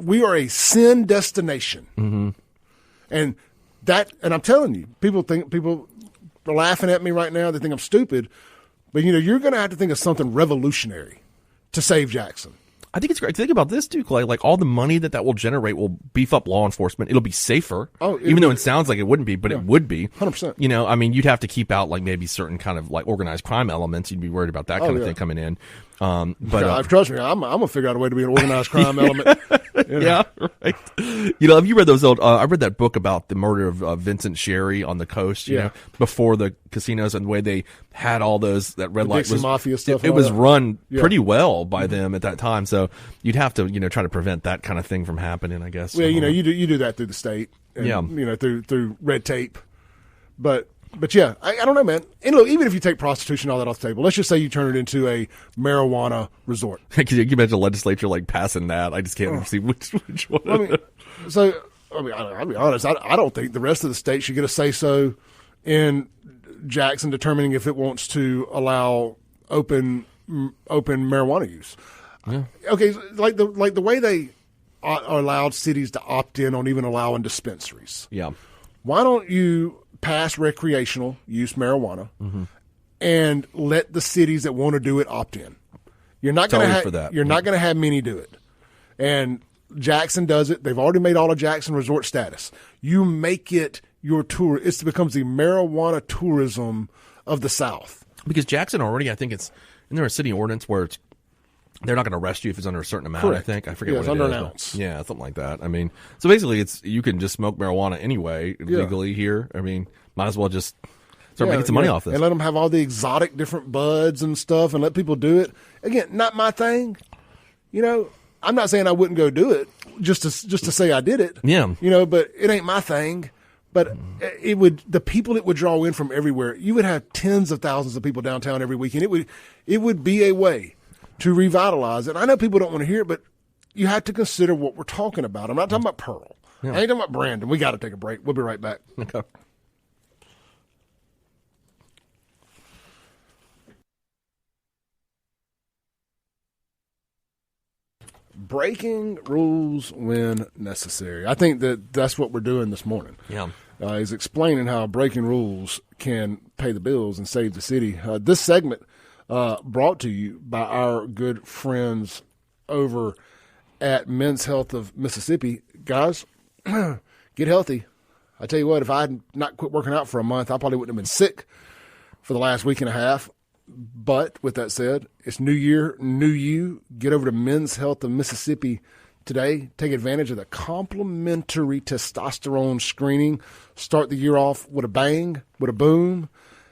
We are a sin destination, and I'm telling you, people are laughing at me right now. They think I'm stupid, but you're going to have to think of something revolutionary to save Jackson. I think it's great. Think about this too, Clay. Like, all the money that will generate will beef up law enforcement. It'll be safer. Even though it sounds like it wouldn't be, but it would be. 100%. I mean, you'd have to keep out maybe certain kind of organized crime elements. You'd be worried about that kind of thing coming in. But trust me, I'm gonna figure out a way to be an organized crime element. Yeah, right. Have you read those old? I read that book about the murder of Vincent Sherry on the coast. You know, before the casinos and the way they had all that red light Dixie Mafia stuff. It was run pretty well by them at that time. So you'd have to try to prevent that kind of thing from happening. I guess. Well, you do that through the state. And, through red tape, but yeah, I don't know, man. And look, even if you take prostitution, all that off the table, let's just say you turn it into a marijuana resort. Can you imagine the legislature passing that? I just can't see which one. Well, I'll be honest. I don't think the rest of the state should get a say-so in Jackson determining if it wants to allow open marijuana use. Yeah. Okay, like the way they allowed cities to opt in on even allowing dispensaries. Yeah. Why don't you pass recreational use marijuana and let the cities that want to do it opt in? You're not going to have many do it. And Jackson does it. They've already made all of Jackson resort status. You make it your tour. It becomes the marijuana tourism of the South. Because Jackson already, I think isn't there a city ordinance where they're not going to arrest you if it's under a certain amount. Correct. I think I forget what it's it under is. An ounce. Yeah, something like that. I mean, so basically, you can just smoke marijuana anyway legally here. I mean, might as well just start making some money off this and let them have all the exotic different buds and stuff, and let people do it. Again, not my thing. I'm not saying I wouldn't go do it just to say I did it. Yeah. But it ain't my thing. But the people it would draw in from everywhere. You would have tens of thousands of people downtown every weekend. It would be a way to revitalize it. I know people don't want to hear it, but you have to consider what we're talking about. I'm not talking about Pearl. Yeah. I ain't talking about Brandon. We got to take a break. We'll be right back. Okay. Breaking rules when necessary. I think that's what we're doing this morning. Yeah. Is explaining how breaking rules can pay the bills and save the city. This segment brought to you by our good friends over at Men's Health of Mississippi. Guys, get healthy. I tell you what, if I had not quit working out for a month, I probably wouldn't have been sick for the last week and a half. But with that said, it's new year, new you. Get over to Men's Health of Mississippi today. Take advantage of the complimentary testosterone screening. Start the year off with a bang, with a boom,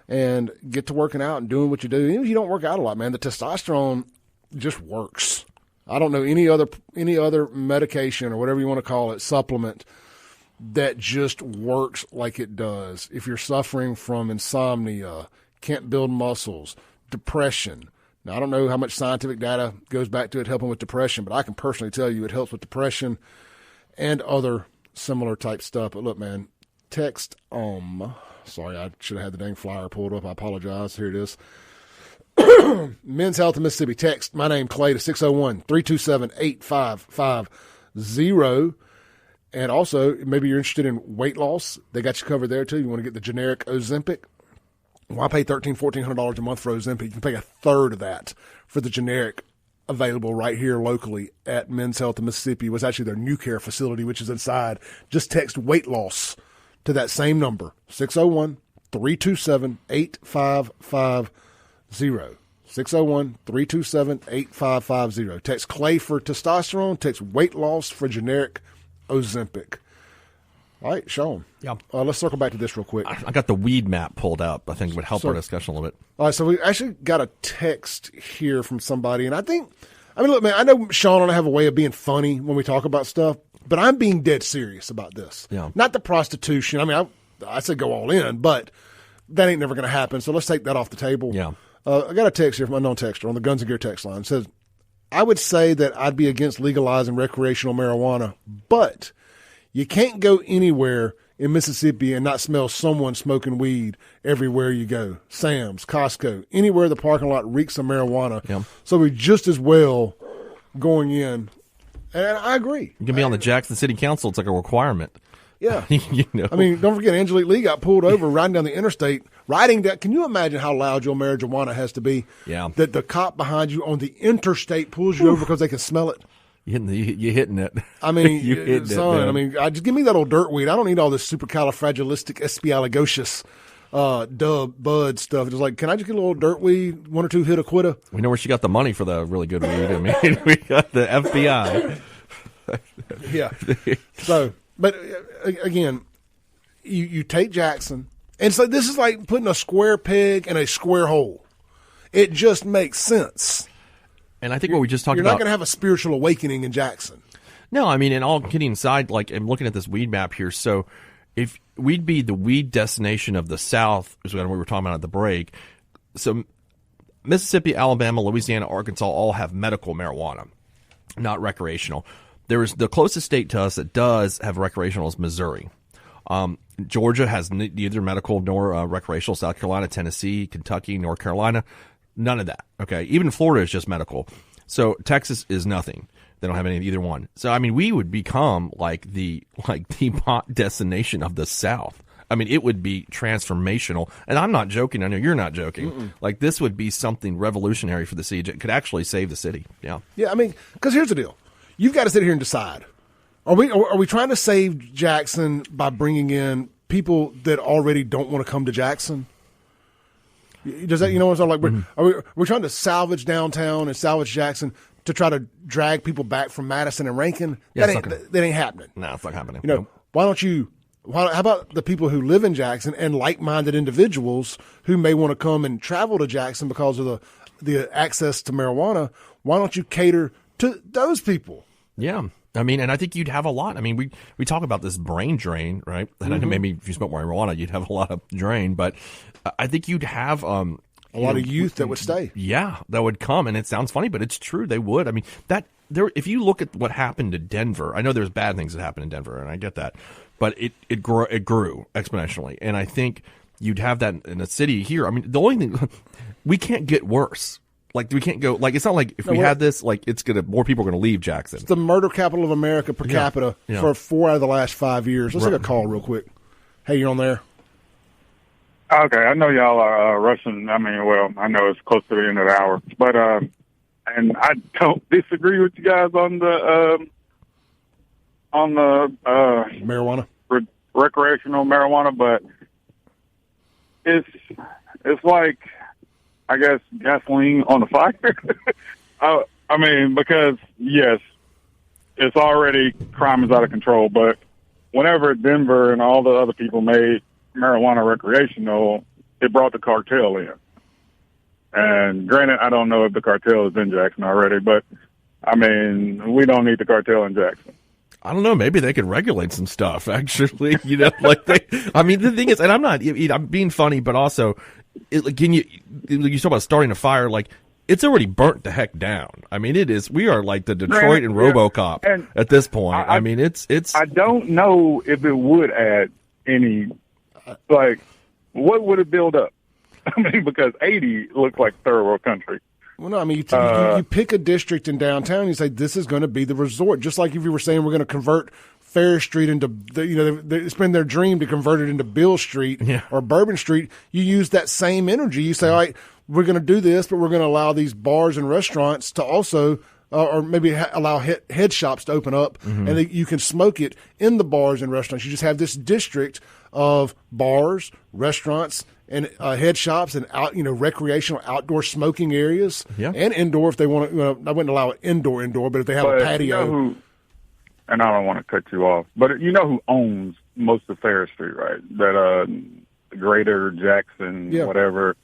and get to working out and doing what you do. Even if you don't work out a lot, man, the testosterone just works. I don't know any other medication or whatever you want to call it, supplement, that just works like it does. If you're suffering from insomnia, can't build muscles, depression. Now, I don't know how much scientific data goes back to it helping with depression, but I can personally tell you it helps with depression and other similar type stuff. But look, man, text sorry, I should have had the dang flyer pulled up. I apologize. Here it is. Men's Health of Mississippi. Text my name, Clay, to 601-327-8550. And also, maybe you're interested in weight loss. They got you covered there, too. You want to get the generic Ozempic. Well, I pay $1,400 a month for Ozempic. You can pay a third of that for the generic available right here locally at Men's Health of Mississippi. It was actually their New Care facility, which is inside. Just text weight loss to that same number, 601-327-8550. 601-327-8550. Text Clay for testosterone. Text weight loss for generic Ozempic. All right, Shaun. Yeah. Let's circle back to this real quick. I got the weed map pulled up. I think it would help our discussion a little bit. All right, so we actually got a text here from somebody, and look, man, I know Shaun and I have a way of being funny when we talk about stuff, but I'm being dead serious about this. Yeah. Not the prostitution. I mean, I said go all in, but that ain't never going to happen, so let's take that off the table. Yeah. I got a text here from an unknown texter on the Guns and Gear text line. It says, I would say that I'd be against legalizing recreational marijuana, but you can't go anywhere in Mississippi and not smell someone smoking weed everywhere you go. Sam's, Costco, anywhere the parking lot reeks of marijuana. Yeah. So we just as well going in. And I agree. You can be on the Jackson City Council. It's like a requirement. Yeah. You know. I mean, don't forget, Angelique Lee got pulled over riding down the interstate. Can you imagine how loud your marijuana has to be? Yeah. That the cop behind you on the interstate pulls you over because they can smell it. You're hitting it. I mean, you're hitting son, it, I mean, just give me that old dirt weed. I don't need all this supercalifragilisticexpialidocious dub bud stuff. Just like, can I just get a little dirt weed, one or two hit a quitter? We know where she got the money for the really good weed. I mean, we got the FBI. Yeah. So, but again, you take Jackson, and so this is like putting a square peg in a square hole. It just makes sense. And I think what we just talked about. You're not going to have a spiritual awakening in Jackson. No, I mean, and all kidding aside, like I'm looking at this weed map here. So if we'd be the weed destination of the South, is what we were talking about at the break. So Mississippi, Alabama, Louisiana, Arkansas all have medical marijuana, not recreational. There is the closest state to us that does have recreational is Missouri. Georgia has neither medical nor recreational. South Carolina, Tennessee, Kentucky, North Carolina, none of that. Okay, even Florida is just medical. So Texas is nothing. They don't have any of either one. So I mean, we would become like the pot destination of the South. I mean, it would be transformational. And I'm not joking. I know you're not joking. Mm-mm. Like this would be something revolutionary for the city. It could actually save the city. Yeah. Yeah. I mean, because here's the deal. You've got to sit here and decide. Are we trying to save Jackson by bringing in people that already don't want to come to Jackson? Does that, you know what I'm saying? Like, are we trying to salvage downtown and salvage Jackson to try to drag people back from Madison and Rankin? Yeah, that ain't happening. No, it's not happening. You know, how about the people who live in Jackson and like-minded individuals who may want to come and travel to Jackson because of the access to marijuana? Why don't you cater to those people? Yeah. I mean, and I think you'd have a lot. I mean, we talk about this brain drain, right? And I know maybe if you smoke marijuana, you'd have a lot of drain, but I think you'd have a lot of youth that would stay. Yeah, that would come, and it sounds funny, but it's true. They would. I mean, if you look at what happened to Denver, I know there's bad things that happened in Denver, and I get that, but it grew exponentially, and I think you'd have that in a city here. I mean, the only thing we can't get worse. Like we can't go. Like it's not like if we had this. Like more people are going to leave Jackson. It's the murder capital of America per capita for 4 out of the last 5 years. Let's take a call real quick. Hey, you're on there. Okay, I know y'all are rushing. I mean, well, I know it's close to the end of the hour, but and I don't disagree with you guys on the marijuana, recreational marijuana, but it's it's like, I guess, gasoline on the fire. I mean, because, yes, it's already, crime is out of control, but whenever Denver and all the other people made marijuana recreational, it brought the cartel in. And granted, I don't know if the cartel is in Jackson already, but, I mean, we don't need the cartel in Jackson. I don't know. Maybe they could regulate some stuff, actually. You know, like I mean, the thing is, and I'm being funny, but also, you talk about starting a fire, like, it's already burnt the heck down. I mean, we are like the Detroit and RoboCop and at this point. I mean, it's. I don't know if it would add any, like, what would it build up? I mean, because 80 looks like third world country. Well, no, I mean, you pick a district in downtown and you say, this is going to be the resort. Just like if you were saying we're going to convert Fair Street into, it's been their dream to convert it into Bill Street or Bourbon Street. You use that same energy. You say, all right, we're going to do this, but we're going to allow these bars and restaurants to also, or maybe allow head shops to open up, and you can smoke it in the bars and restaurants. You just have this district of bars, restaurants, and head shops and recreational outdoor smoking areas and indoor if they want to. I wouldn't allow it indoor, but if they have a patio. And I don't want to cut you off, but you know who owns most of Fair Street, right? That Greater Jackson, whatever.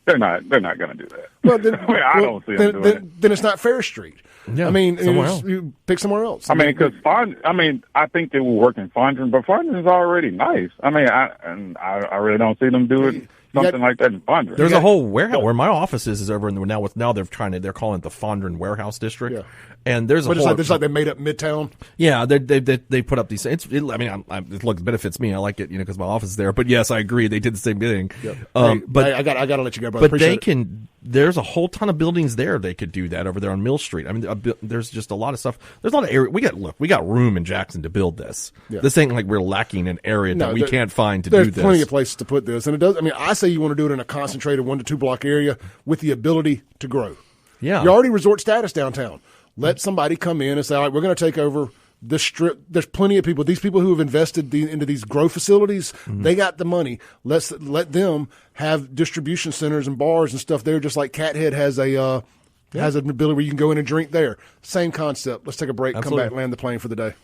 They're not going to do that. Well, then, I don't see them doing it. Then it's not Fair Street. Yeah, I mean, somewhere else. You pick somewhere else. I mean, because I think they will work in Fondren, but Fondren's already nice. I mean, I really don't see them do it. Something like that in Fondren. There's a whole warehouse where my office is over in now they're calling it the Fondren Warehouse District. Yeah. And there's a whole. It's like they made up Midtown. Yeah, they put up these. It benefits me. I like it, because my office is there. But yes, I agree. They did the same thing. Yep. But I got to let you go, brother. But they can. There's a whole ton of buildings there. They could do that over there on Mill Street. I mean, there's just a lot of stuff. There's a lot of area. We got room in Jackson to build this. Yeah. This ain't like we're lacking an area that we can't find to do this. There's plenty of places to put this, and it does. I mean, I say you want to do it in a concentrated 1 to 2 block area with the ability to grow. Yeah, you're already resort status downtown. Let somebody come in and say, all right, we're going to take over this strip. There's plenty of people. These people who have invested into these grow facilities, they got the money. Let them have distribution centers and bars and stuff there, just like Cathead has has an ability where you can go in and drink there. Same concept. Let's take a break, Absolutely. Come back, land the plane for the day.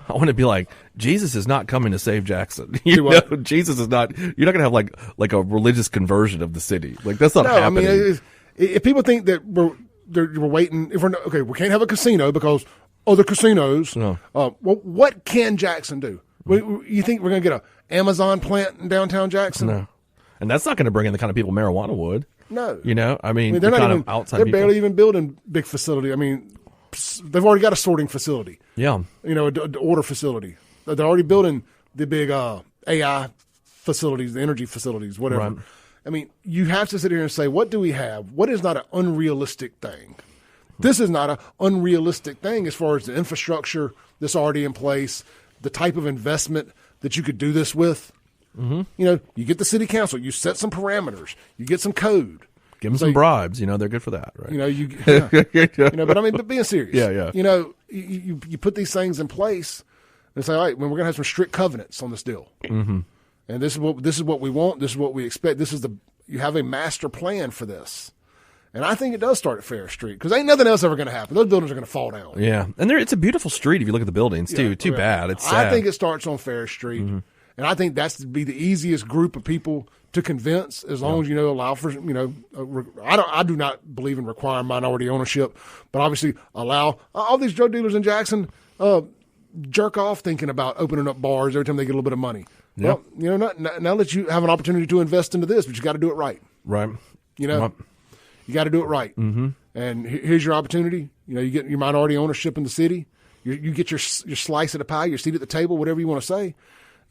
I want to be like, Jesus is not coming to save Jackson. Jesus is not. You're not going to have like a religious conversion of the city. Like that's not happening. I mean, if people think that we're waiting, we can't have a casino because other casinos. No. Well, what can Jackson do? You think we're going to get a Amazon plant in downtown Jackson? No, and that's not going to bring in the kind of people marijuana would. No, I mean they're not even outside. They're people. barely even building big facility. I mean. They've already got a sorting facility. Yeah. An order facility. They're already building the big AI facilities, the energy facilities, whatever. Right. I mean, you have to sit here and say, what do we have? What is not an unrealistic thing? This is not an unrealistic thing as far as the infrastructure that's already in place, the type of investment that you could do this with. Mm-hmm. You get the city council, you set some parameters, you get some code. Give them some bribes, they're good for that, right? But being serious. Yeah. You put these things in place and say, all right, we're going to have some strict covenants on this deal. Mm-hmm. And this is what we want. This is what we expect. You have a master plan for this. And I think it does start at Fair Street because ain't nothing else ever going to happen. Those buildings are going to fall down. Yeah. And it's a beautiful street if you look at the buildings too. Too bad. It's sad. I think it starts on Fair Street. Mm-hmm. And I think that's to be the easiest group of people to convince, as long as allow for I do not believe in requiring minority ownership, but obviously allow all these drug dealers in Jackson jerk off thinking about opening up bars every time they get a little bit of money. Yeah. Well, now that you have an opportunity to invest into this, but you got to do it right. Right. You got to do it right. Mm-hmm. And here's your opportunity. You get your minority ownership in the city. You get your slice of the pie, your seat at the table, whatever you want to say.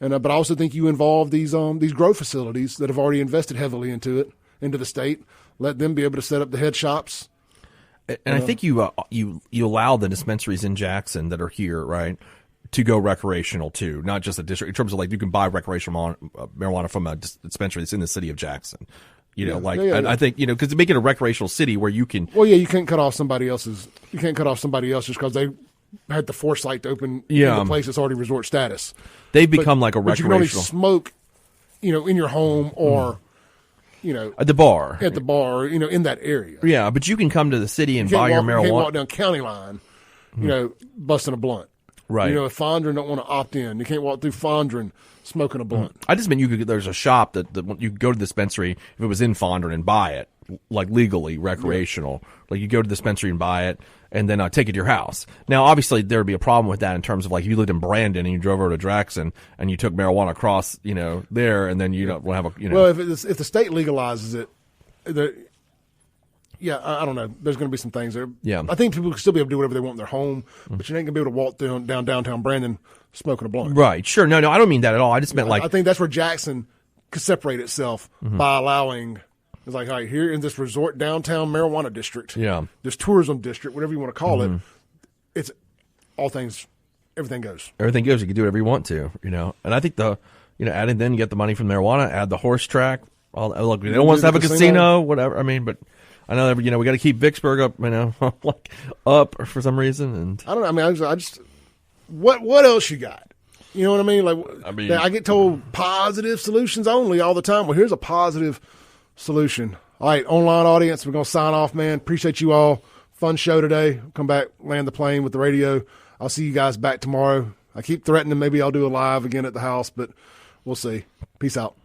And but I also think you involve these grow facilities that have already invested heavily into the state. Let them be able to set up the head shops. And I think you allow the dispensaries in Jackson that are here, right, to go recreational too, not just a district. In terms of you can buy recreational marijuana from a dispensary that's in the city of Jackson. You know, Yeah. I think, you know, because to make it a recreational city where you can. Well, yeah, you can't cut off somebody else's. You can't cut off somebody else just because they had the foresight to open the place that's already resort status. They've become like a But you can only recreational. smoke, you know, in your home or, you know, At the bar. you know, in that area. Yeah, but you can come to the city and You buy can't your walk, you can't marijuana. walk down county line, you know, busting a blunt. Right. You know, if Fondren don't want to opt in, you can't walk through Fondren smoking a blunt. I just meant there's a shop that you could go to the dispensary if it was in Fondren and buy it, like legally, recreational. Like you go to the dispensary and buy it and then take it to your house. Now, obviously, there would be a problem with that in terms of like if you lived in Brandon and you drove over to Jackson and you took marijuana across, you know, there and then you don't have a, you know. Well, if the state legalizes it, I don't know. There's going to be some things there. Yeah. I think people can still be able to do whatever they want in their home, but you ain't going to be able to walk down downtown Brandon smoking a blunt. Right. Sure. No, I don't mean that at all. I just meant like. I think that's where Jackson could separate itself by allowing. It's like, all right, here in this resort downtown marijuana district, this tourism district, whatever you want to call it, it's all things, everything goes. Everything goes. You can do whatever you want to, you know. And I think adding then you get the money from marijuana, add the horse track. Look, they don't want us to have a casino, whatever. I mean, but I know, you know, we got to keep Vicksburg up, you know, like up for some reason. And I don't know. I mean, I just what else you got? You know what I mean? Like, I get told positive solutions only all the time. Well, here's a positive solution. All right, online audience, we're going to sign off, man. Appreciate you all. Fun show today. Come back, land the plane with the radio. I'll see you guys back tomorrow. I keep threatening maybe I'll do a live again at the house, but we'll see. Peace out.